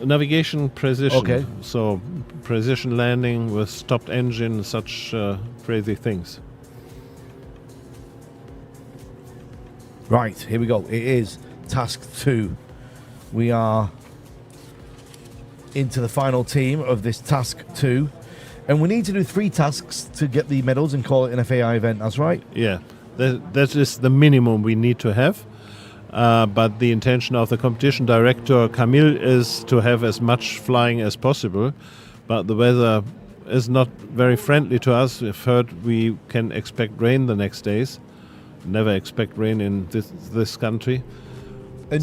Navigation precision. Okay. So precision landing with stopped engine, such crazy things. Right, here we go. It is task 2. We are into the final team of this task 2. And we need to do 3 tasks to get the medals and call it an FAI event. That's right? Yeah, that is the minimum we need to have. But the intention of the competition director, Camille, is to have as much flying as possible. But the weather is not very friendly to us. We've heard we can expect rain the next days. Never expect rain in this country. And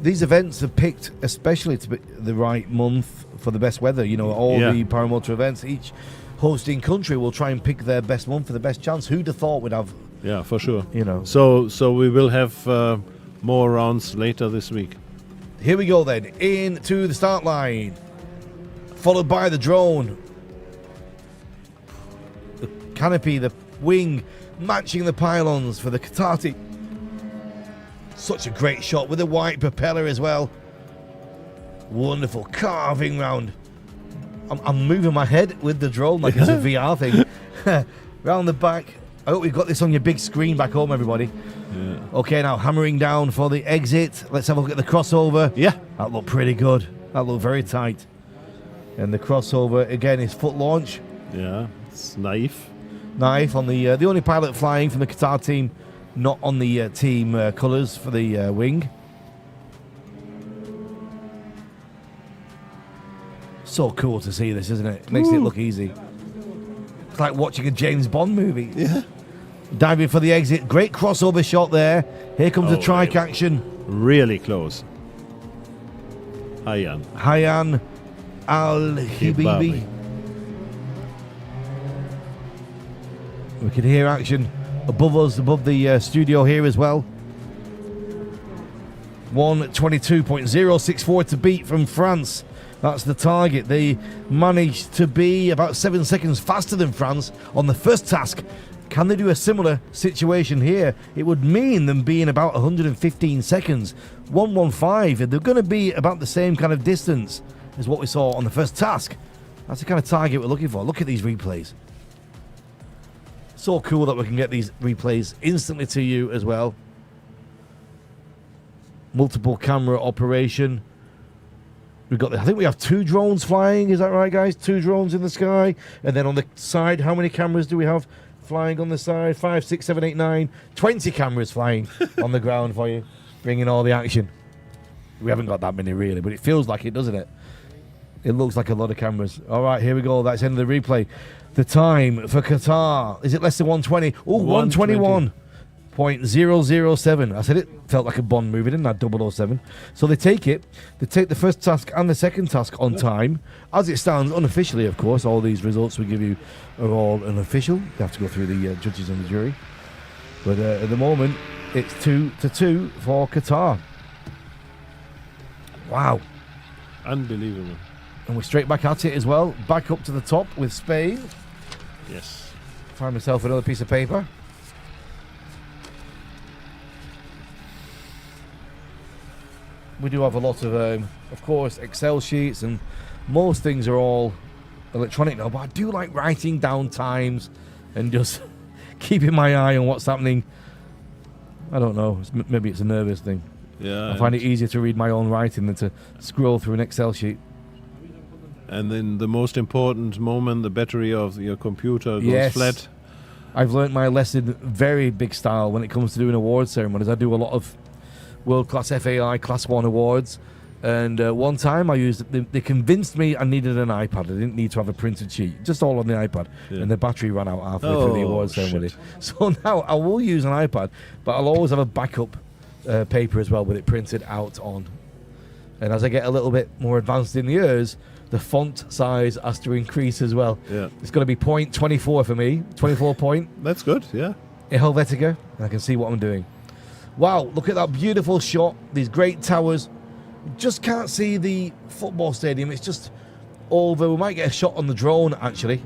these events are picked especially to be the right month for the best weather. You know, all the paramotor events, each hosting country will try and pick their best month for the best chance. Who'd have thought we'd have Yeah, for sure. You know. So we will have more rounds later this week. Here we go then, into the start line, followed by the drone. The canopy, the wing, matching the pylons for the Qatar team. Such a great shot with the white propeller as well. Wonderful carving round. I'm moving my head with the drone like it's a VR thing. Round the back. I hope we've got this on your big screen back home, everybody. Yeah. Okay, now hammering down for the exit. Let's have a look at the crossover. Yeah. That looked pretty good. That looked very tight. And the crossover, again, is foot launch. Yeah, it's knife. Knife on the only pilot flying from the Qatar team, not on the team colours for the wing. So cool to see this, isn't it? Makes it look easy. It's like watching a James Bond movie. Yeah. Diving for the exit. Great crossover shot there. Here comes the trike action. Really close. Hayan. Hayan Al-Hibibi. We can hear action above us, above the studio here as well. 1:22.064 to beat from France. That's the target. They managed to be about 7 seconds faster than France on the first task. Can they do a similar situation here? It would mean them being about 115 seconds. 1:15. They're going to be about the same kind of distance as what we saw on the first task. That's the kind of target we're looking for. Look at these replays. So cool that we can get these replays instantly to you as well. Multiple camera operation. We've got I think we have 2 drones flying. Is that right, guys? 2 drones in the sky. And then on the side, how many cameras do we have flying on the side? 5, 6, 7, 8, 9. 20 cameras flying on the ground for you, bringing all the action. We haven't got that many really, but it feels like it, doesn't it? It looks like a lot of cameras. All right, here we go. That's the end of the replay. The time for Qatar, is it less than 120? Oh, 121.007. I said it felt like a Bond movie, didn't I? 007. So they take it. They take the first task and the second task on time. As it stands, unofficially, of course, all these results we give you are all unofficial. You have to go through the judges and the jury. But at the moment, it's 2-2 for Qatar. Wow. Unbelievable. And we're straight back at it as well. Back up to the top with Spain. Yes. Find myself another piece of paper. We do have a lot of course, Excel sheets, and most things are all electronic now, but I do like writing down times and just keeping my eye on what's happening. I don't know. Maybe it's a nervous thing. Yeah. I find it easier to read my own writing than to scroll through an Excel sheet. And then the most important moment, the battery of your computer goes flat. I've learnt my lesson very big style when it comes to doing award ceremonies. I do a lot of world-class FAI Class 1 awards. And one time they convinced me I needed an iPad. I didn't need to have a printed sheet, just all on the iPad. Yeah. And the battery ran out halfway through the award ceremony. So now I will use an iPad, but I'll always have a backup paper as well with it printed out on. And as I get a little bit more advanced in the years, the font size has to increase as well. Yeah. It's going to be 0.24 for me, 24 point. That's good, yeah. In Helvetica, and I can see what I'm doing. Wow, look at that beautiful shot, these great towers. Just can't see the football stadium. It's just over. We might get a shot on the drone, actually,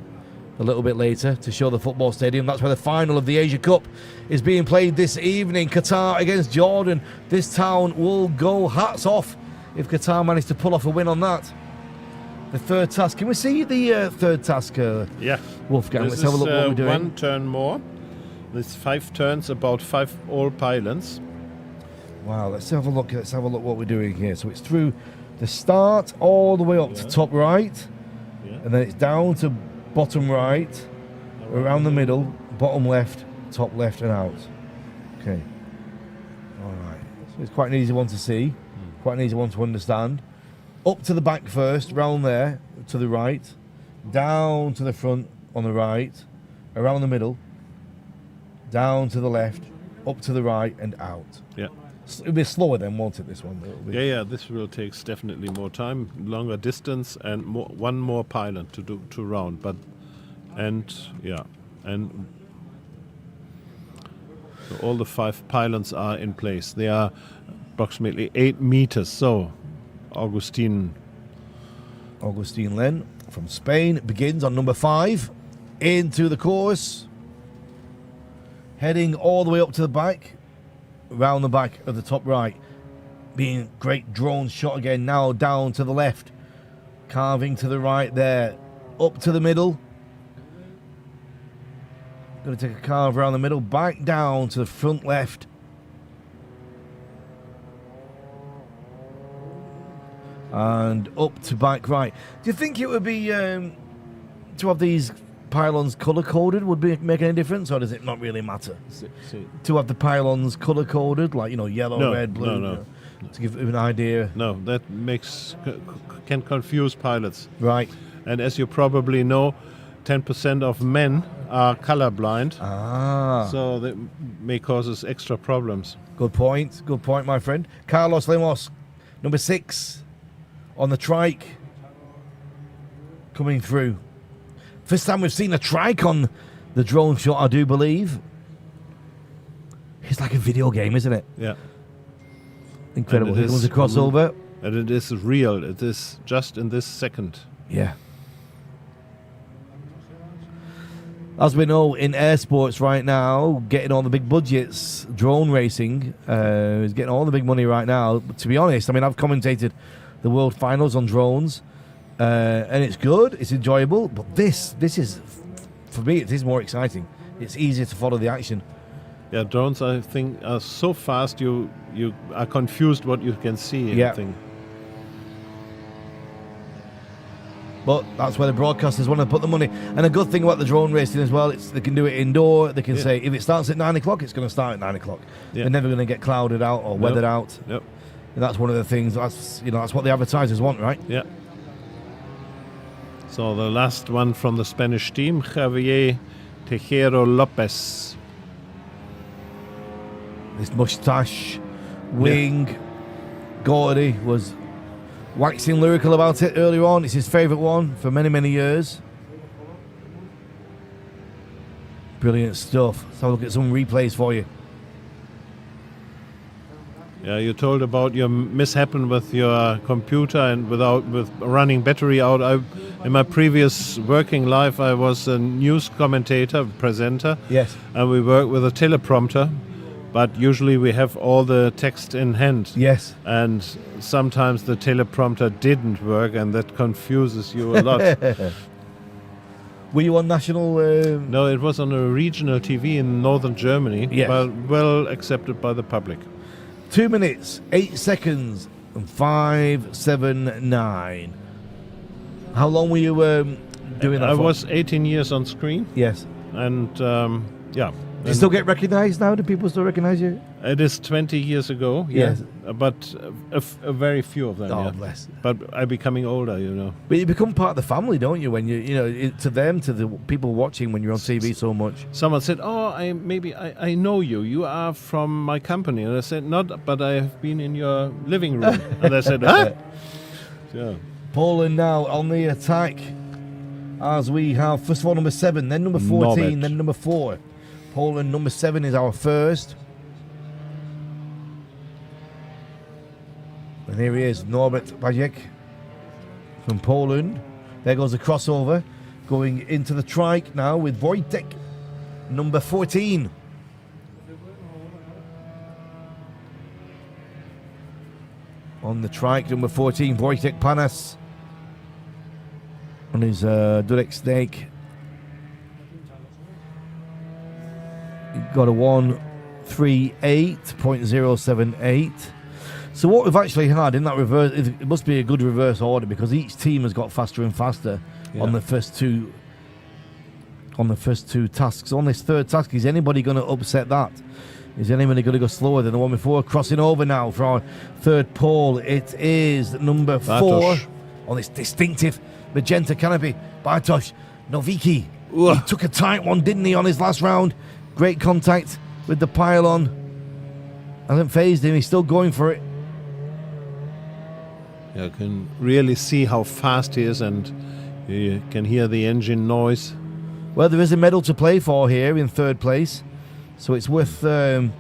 a little bit later to show the football stadium. That's where the final of the Asia Cup is being played this evening. Qatar against Jordan. This town will go hats off if Qatar manage to pull off a win on that. The third task. Can we see the third task, yeah. Wolfgang? This Let's have a look what we're doing. One turn more. There's 5 turns, about 5 all pylons. Wow, let's have a look. Let's have a look what we're doing here. So it's through the start all the way up to top right, and then it's down to bottom right, around the middle, bottom left, top left, and out. Okay. All right. So it's quite an easy one to see, quite an easy one to understand. Up to the back first, round there to the right, down to the front on the right, around the middle, down to the left, up to the right, and out. Yeah. It'll be slower then, won't it, this one? Yeah, this will take definitely more time, longer distance, and one more pylon So all the 5 pylons are in place. They are approximately 8 meters. So, Agustin Len from Spain begins on number 5 into the course, heading all the way up to the back, round the back of the top right. Being great drone shot again, now down to the left, carving to the right there, up to the middle. Going to take a carve around the middle, back down to the front left. And up to back right. Do you think it would be to have these pylons color coded would make any difference, or does it not really matter? To have the pylons color coded, like yellow, red, blue, no. To give an idea. No, that can confuse pilots. Right. And as you probably know, 10% of men are colorblind. So that may cause us extra problems. Good point, my friend. Carlos Lemos, number 6 on the trike, coming through. First time we've seen a trike on the drone shot, I do believe. It's like a video game, isn't it? Yeah. Incredible. Here comes a crossover. And it is real. It is just in this second. Yeah. As we know, in air sports right now, getting all the big budgets, drone racing is getting all the big money right now. But to be honest, I've commentated the World Finals on drones, and it's good, it's enjoyable. But this is, for me, it is more exciting. It's easier to follow the action. Yeah, drones, I think, are so fast you are confused what you can see. Yeah. I think. But that's where the broadcasters want to put the money. And a good thing about the drone racing as well, they can do it indoor. They can say, if it starts at 9 o'clock, it's going to start at 9 o'clock. Yeah. They're never going to get clouded out or weathered out. Yep. And that's one of the things, that's what the advertisers want, right? Yeah. So the last one from the Spanish team, Javier Tejero Lopez. This mustache, wing, Gordy was waxing lyrical about it earlier on. It's his favourite one for many, many years. Brilliant stuff. Let's have a look at some replays for you. Yeah, you told about your mishap with your computer and with running battery out. In my previous working life, I was a news commentator, presenter. Yes. And we work with a teleprompter, but usually we have all the text in hand. Yes. And sometimes the teleprompter didn't work, and that confuses you a lot. Were you on national? No, it was on a regional TV in northern Germany, Yes. but well accepted by the public. 2 minutes, 8 seconds, and 5.79. How long were you doing that I for? was 18 years on screen, Yes. and yeah. Do you still get recognised now? Do people still recognise you? It is 20 years ago, Yes. but a very few of them. Oh, yeah. bless. But I'm becoming older, But you become part of the family, don't you? When to the people watching when you're on TV so much. Someone said, "Oh, I know you. You are from my company." And I said, "Not, but I have been in your living room." And I said, "Huh?" Yeah. Poland now on the attack, as we have first of all number 7, then number 14, Norbert. then number 4. Poland number 7 is our first. And here he is, Norbert Bajek from Poland. There goes the crossover, going into the trike now with Wojtek, number 14. On the trike, number 14, Wojtek Panas. On his Dudek Snake. He got a 1:38.078. So what we've actually had in that reverse, it must be a good reverse order because each team has got faster and faster on the first two tasks. On this third task, is anybody going to upset that? Is anybody going to go slower than the one before? Crossing over now for our third pole. It is number 4 Bartosz. on this distinctive magenta canopy. Bartosz Nowicki. He took a tight one, didn't he, on his last round? Great contact with the pylon. Hasn't phased him. He's still going for it. You can really see how fast he is, and you can hear the engine noise. Well, there is a medal to play for here in third place. So it's worth, currently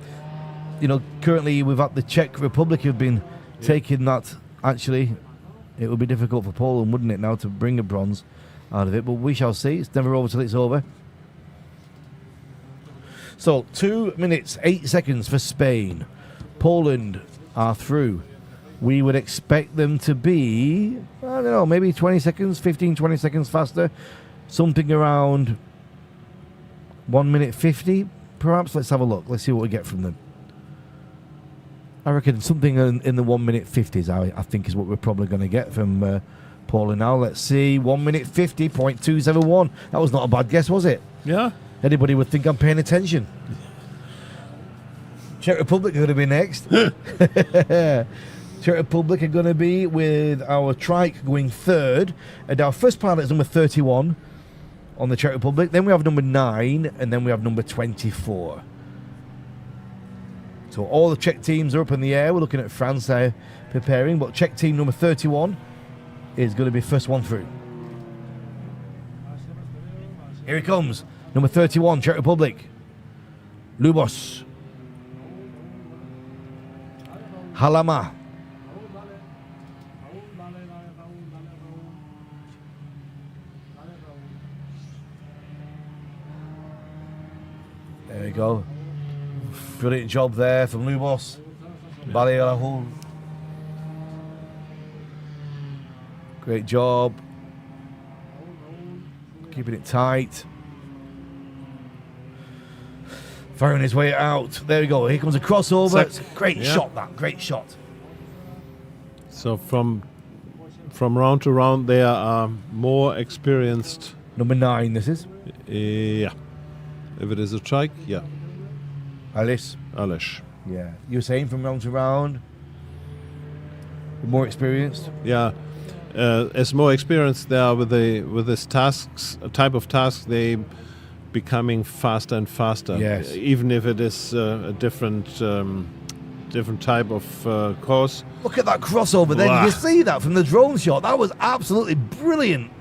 we've got the Czech Republic who've been taking that. Actually, it would be difficult for Poland, wouldn't it, now to bring a bronze out of it? But we shall see. It's never over till it's over. So 2 minutes, 8 seconds for Spain. Poland are through. We would expect them to be, I don't know, maybe 20 seconds, 15, 20 seconds faster. Something around 1 minute 50, perhaps. Let's have a look. Let's see what we get from them. I reckon something in the 1 minute 50s, I think, is what we're probably going to get from Poland now. Let's see. 1 minute 50.271. That was not a bad guess, was it? Yeah. Anybody would think I'm paying attention. Czech Republic are going to be next. Czech Republic are going to be with our trike going third. And our first pilot is number 31 on the Czech Republic. Then we have number 9, and then we have number 24. So all the Czech teams are up in the air. We're looking at France there preparing, but Czech team number 31 is going to be first one through. Here he comes, number 31, Czech Republic. Lubos. Halama. There we go. Brilliant job there from Lubos. Baleahu. Great job. Keeping it tight. Firing his way out. There we go. Here comes a crossover. Great shot, that. Great shot. So from round to round, they are more experienced. Number 9, this is. Yeah. If it is a trike, yeah. Alice. Yeah. You're saying from round to round? More experienced? Yeah. As more experienced they are with this type of tasks, they becoming faster and faster. Yes. Even if it is a different type of course. Look at that crossover then. Wow. You see that from the drone shot? That was absolutely brilliant.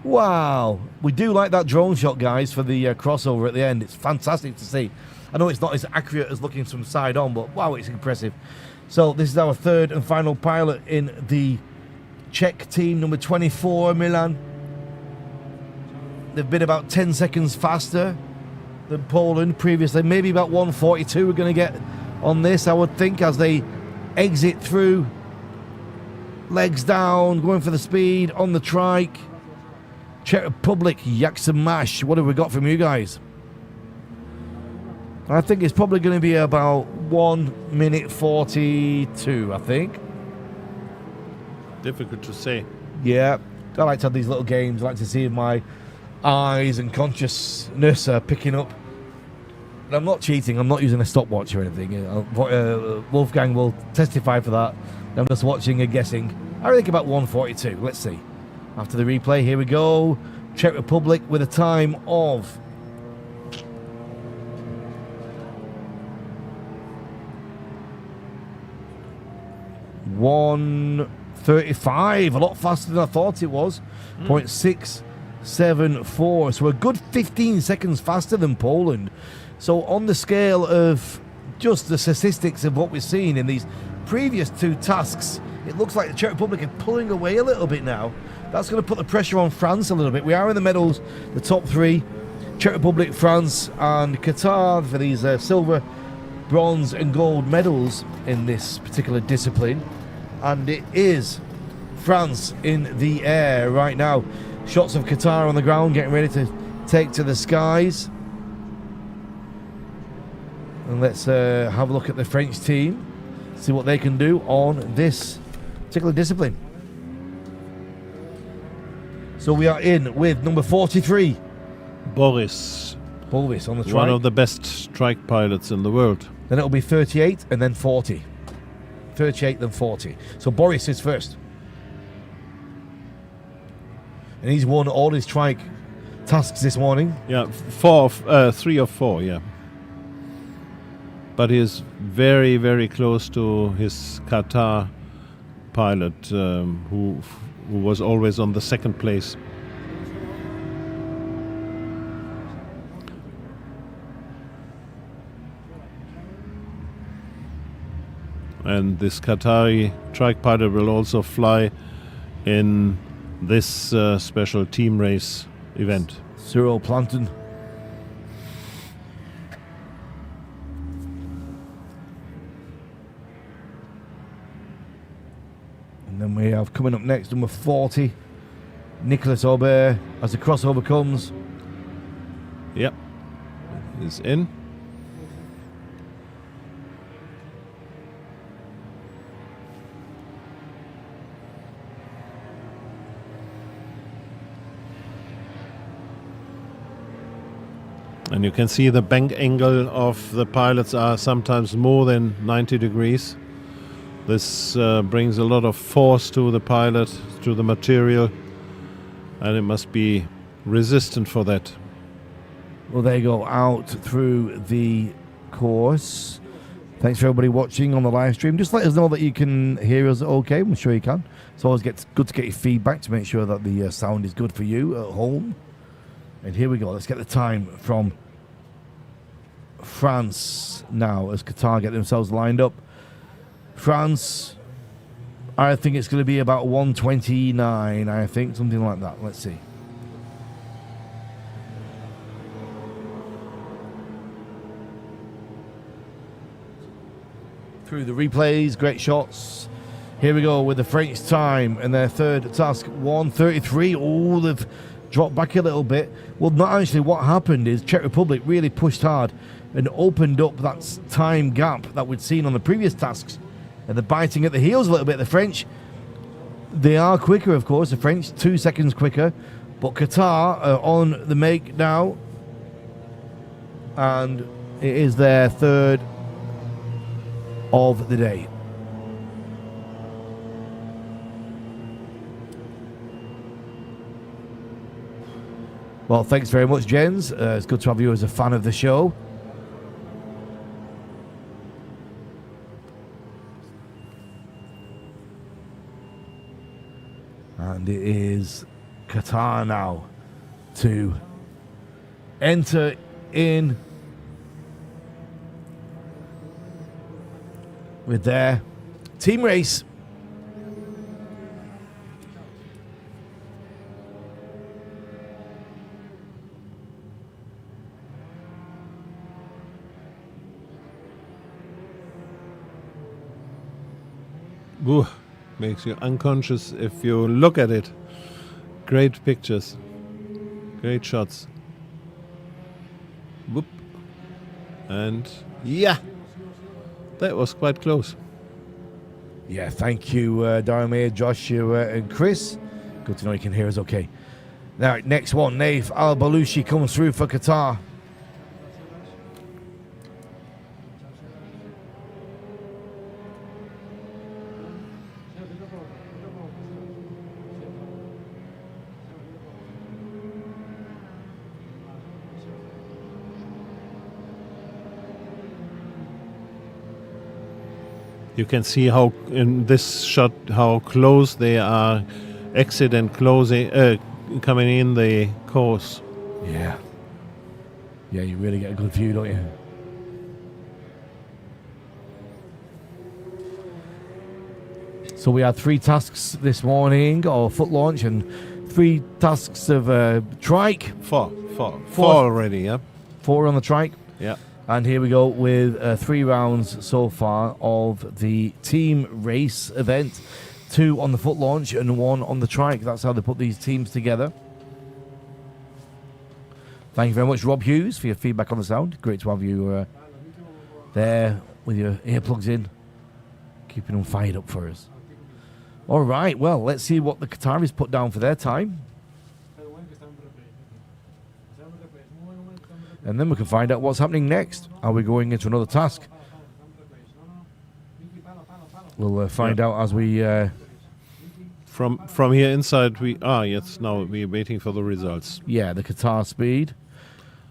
Wow. We do like that drone shot, guys, for the crossover at the end. It's fantastic to see. I know it's not as accurate as looking from side on, but wow, it's impressive. So this is our third and final pilot in the Czech team, number 24, Milan. They've been about 10 seconds faster than Poland previously. Maybe about 1:42 we're going to get on this, I would think, as they exit through. Legs down, going for the speed on the trike. Czech Republic, Yaksamash. What have we got from you guys? I think it's probably going to be about 1 minute 42, I think. Difficult to say. Yeah, I like to have these little games. I like to see if my eyes and consciousness are picking up. And I'm not cheating. I'm not using a stopwatch or anything. Wolfgang will testify for that. I'm just watching and guessing. I think about 1:42. Let's see. After the replay, here we go. Czech Republic with a time of 1:35, a lot faster than I thought it was. 0.674, so a good 15 seconds faster than Poland. So on the scale of just the statistics of what we're seeing in these previous two tasks, it looks like the Czech Republic are pulling away a little bit now. That's going to put the pressure on France a little bit. We are in the medals, the top three, Czech Republic, France and Qatar for these silver, bronze and gold medals in this particular discipline. And it is France in the air right now. Shots of Qatar on the ground, getting ready to take to the skies. And let's have a look at the French team, see what they can do on this particular discipline. So we are in with number 43. Boris on the trike. One of the best strike pilots in the world. Then it'll be 38 and then 40. 38 then 40. So Boris is first. And he's won all his trike tasks this morning. Yeah, 3 of 4, yeah. But he is very, very close to his Qatar pilot, who was always on the second place. And this Qatari trike pilot will also fly in this special team race event. Cyril Planton. And then we have coming up next, number 40, Nicolas Aubert, as the crossover comes. Yep, he's in. And you can see the bank angle of the pilots are sometimes more than 90 degrees. This brings a lot of force to the pilot, to the material, and it must be resistant for that. Well, there you go, out through the course. Thanks for everybody watching on the live stream. Just let us know that you can hear us okay. I'm sure you can. It's always good to get your feedback to make sure that the sound is good for you at home. And here we go. Let's get the time from France now as Qatar get themselves lined up. France, I think it's going to be about 1:29, I think, something like that. Let's see. Through the replays, great shots. Here we go with the French time and their third task, 1:33. Oh, they've dropped back a little bit. Well, not actually. What happened is Czech Republic really pushed hard and opened up that time gap that we'd seen on the previous tasks. And they're biting at the heels a little bit. The French, they are quicker, of course. The French, 2 seconds quicker. But Qatar are on the make now. And it is their third of the day. Well, thanks very much, Jens. It's good to have you as a fan of the show. And it is Qatar now to enter in with their team race. Ooh, makes you unconscious if you look at it. Great pictures. Great shots. Whoop. And yeah, that was quite close. Yeah, thank you, Daromir, Joshua, and Chris. Good to know you can hear us okay. Now, next one, Naif Al-Balushi comes through for Qatar. You can see how in this shot how close they are, exit and closing, coming in the course. Yeah. Yeah, you really get a good view, don't you? So we had 3 tasks this morning, or foot launch, and 3 tasks of trike. Four already, yeah. 4 on the trike. Yeah. And here we go with 3 rounds so far of the team race event. 2 on the foot launch and 1 on the trike. That's how they put these teams together. Thank you very much, Rob Hughes, for your feedback on the sound. Great to have you there with your earplugs in, keeping them fired up for us. All right, well, let's see what the Qataris put down for their time. And then we can find out what's happening next. Are we going into another task? We'll find out as we... From here inside, yes, now we're waiting for the results. Yeah, the Qatar speed.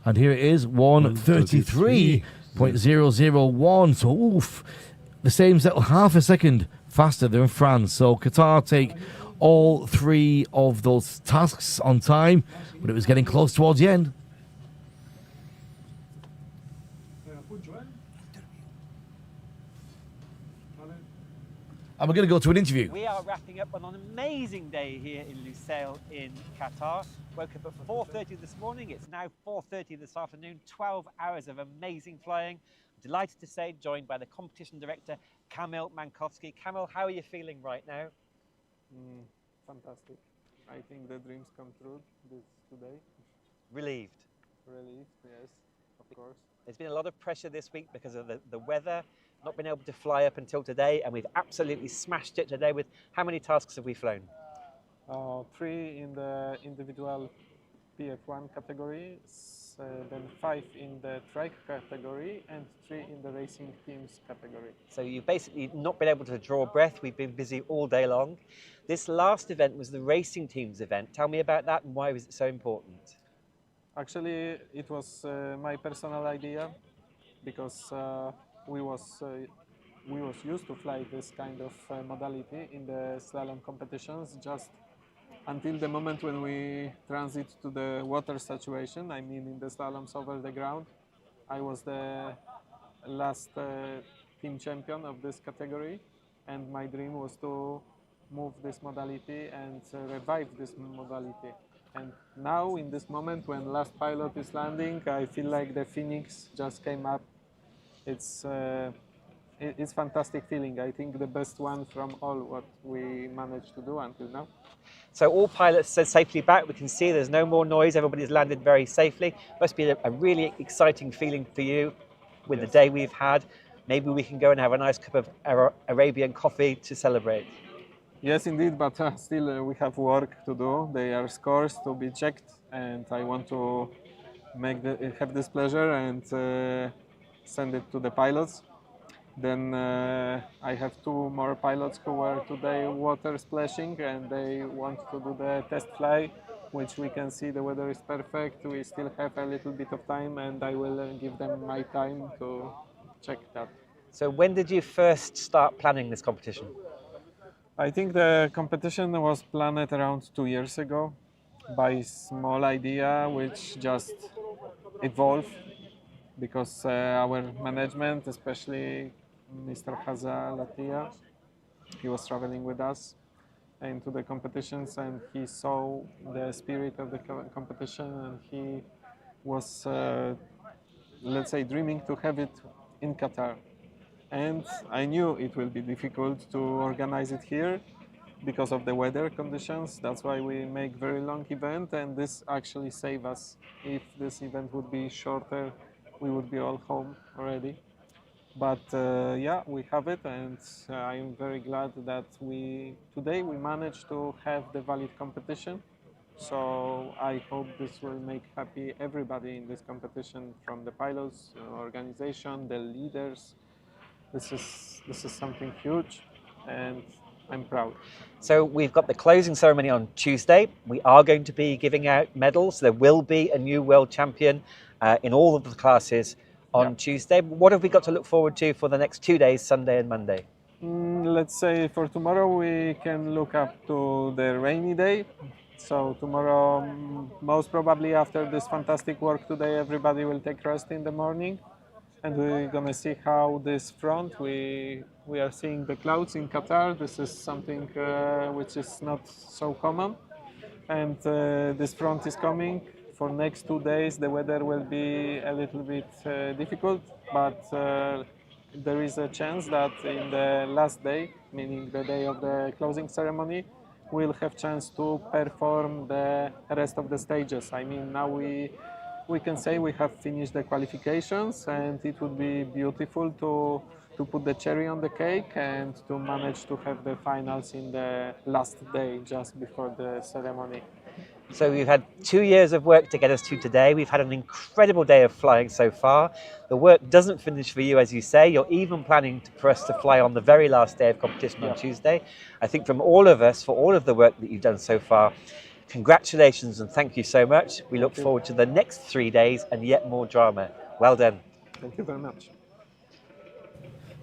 And here it is, 1:33.001. So, oof, the same half a second faster than France. So Qatar take all 3 of those tasks on time, but it was getting close towards the end. And we're going to go to an interview. We are wrapping up on an amazing day here in Lusail in Qatar. Woke up at 4:30 this morning. It's now 4:30 this afternoon. 12 hours of amazing flying. I'm delighted to say, joined by the competition director, Kamil Mankowski. Kamil, how are you feeling right now? Fantastic. I think the dreams come true today. Relieved. Relieved, yes, of course. There's been a lot of pressure this week because of the weather, not been able to fly up until today, and we've absolutely smashed it today with how many tasks have we flown? 3 in the individual PF1 category, then 5 in the trike category, and 3 in the racing teams category. So you've basically not been able to draw breath. We've been busy all day long. This last event was the racing teams event. Tell me about that and why was it so important? Actually, it was my personal idea because we was used to fly this kind of modality in the slalom competitions just until the moment when we transit to the water situation. I mean, in the slaloms over the ground, I was the last team champion of this category, and my dream was to move this modality and revive this modality. And now, in this moment when last pilot is landing, I feel like the phoenix just came up. It's fantastic feeling. I think the best one from all what we managed to do until now. So all pilots are safely back. We can see there's no more noise. Everybody's landed very safely. Must be a really exciting feeling for you with the day we've had. Maybe we can go and have a nice cup of Arabian coffee to celebrate. Yes, indeed, but still we have work to do. There are scores to be checked, and I want to have this pleasure and send it to the pilots. Then I have 2 more pilots who were today water splashing, and they want to do the test fly, which we can see the weather is perfect. We still have a little bit of time, and I will give them my time to check that. So when did you first start planning this competition? I think the competition was planned around 2 years ago by small idea which just evolved because our management, especially Mr. Haza Latia, he was traveling with us into the competitions and he saw the spirit of the competition and he was, let's say, dreaming to have it in Qatar. And I knew it will be difficult to organize it here because of the weather conditions. That's why we make very long event, and this actually save us. If this event would be shorter, we would be all home already. But yeah, we have it, and I'm very glad that today we managed to have the valid competition. So I hope this will make happy everybody in this competition, from the pilots, organization, the leaders. This is something huge, and I'm proud. So we've got the closing ceremony on Tuesday. We are going to be giving out medals. There will be a new world champion in all of the classes on Tuesday. What have we got to look forward to for the next 2 days, Sunday and Monday? Let's say for tomorrow we can look up to the rainy day. So tomorrow, most probably after this fantastic work today, everybody will take rest in the morning. And we're gonna see how this front, we are seeing the clouds in Qatar. This is something which is not so common. And this front is coming. For next 2 days, the weather will be a little bit difficult, but there is a chance that in the last day, meaning the day of the closing ceremony, we'll have chance to perform the rest of the stages. I mean, now we can say we have finished the qualifications, and it would be beautiful to put the cherry on the cake and to manage to have the finals in the last day just before the ceremony. So we've had 2 years of work to get us to today. We've had an incredible day of flying so far. The work doesn't finish for you, as you say. You're even planning for us to fly on the very last day of competition on Tuesday. I think from all of us, for all of the work that you've done so far, congratulations and thank you so much. We look forward to the next 3 days and yet more drama. Well done. Thank you very much.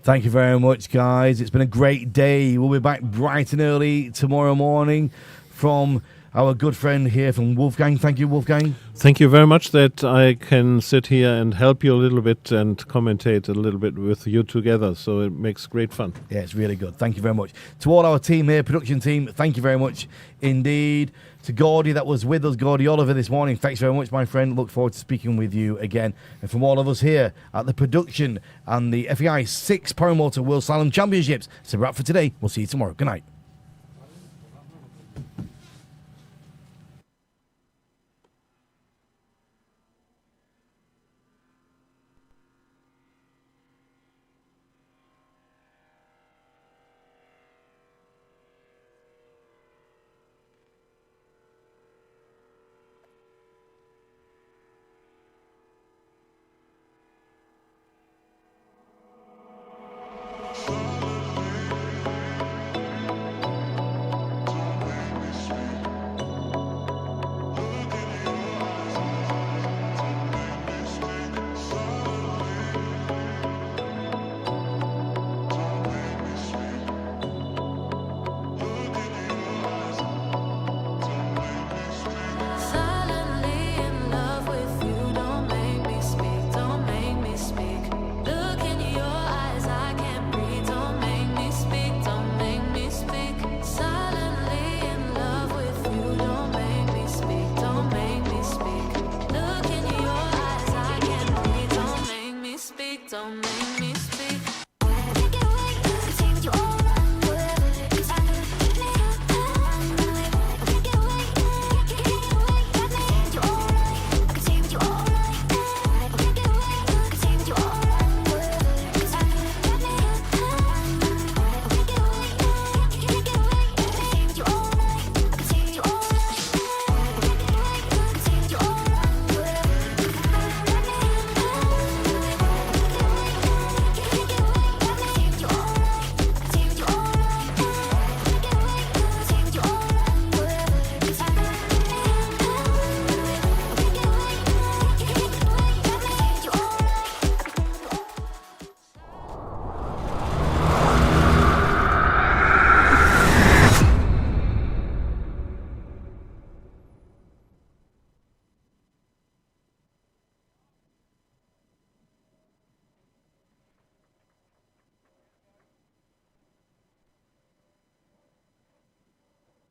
Thank you very much, guys. It's been a great day. We'll be back bright and early tomorrow morning from our good friend here from Wolfgang. Thank you, Wolfgang. Thank you very much that I can sit here and help you a little bit and commentate a little bit with you together. So it makes great fun. Yeah, it's really good. Thank you very much. To all our team here, production team, thank you very much indeed. To Gordy that was with us, Gordy Oliver this morning, thanks very much, my friend. Look forward to speaking with you again. And from all of us here at the production and the FAI 6 Paramotor World Slalom Championships, it's a wrap for today. We'll see you tomorrow. Good night.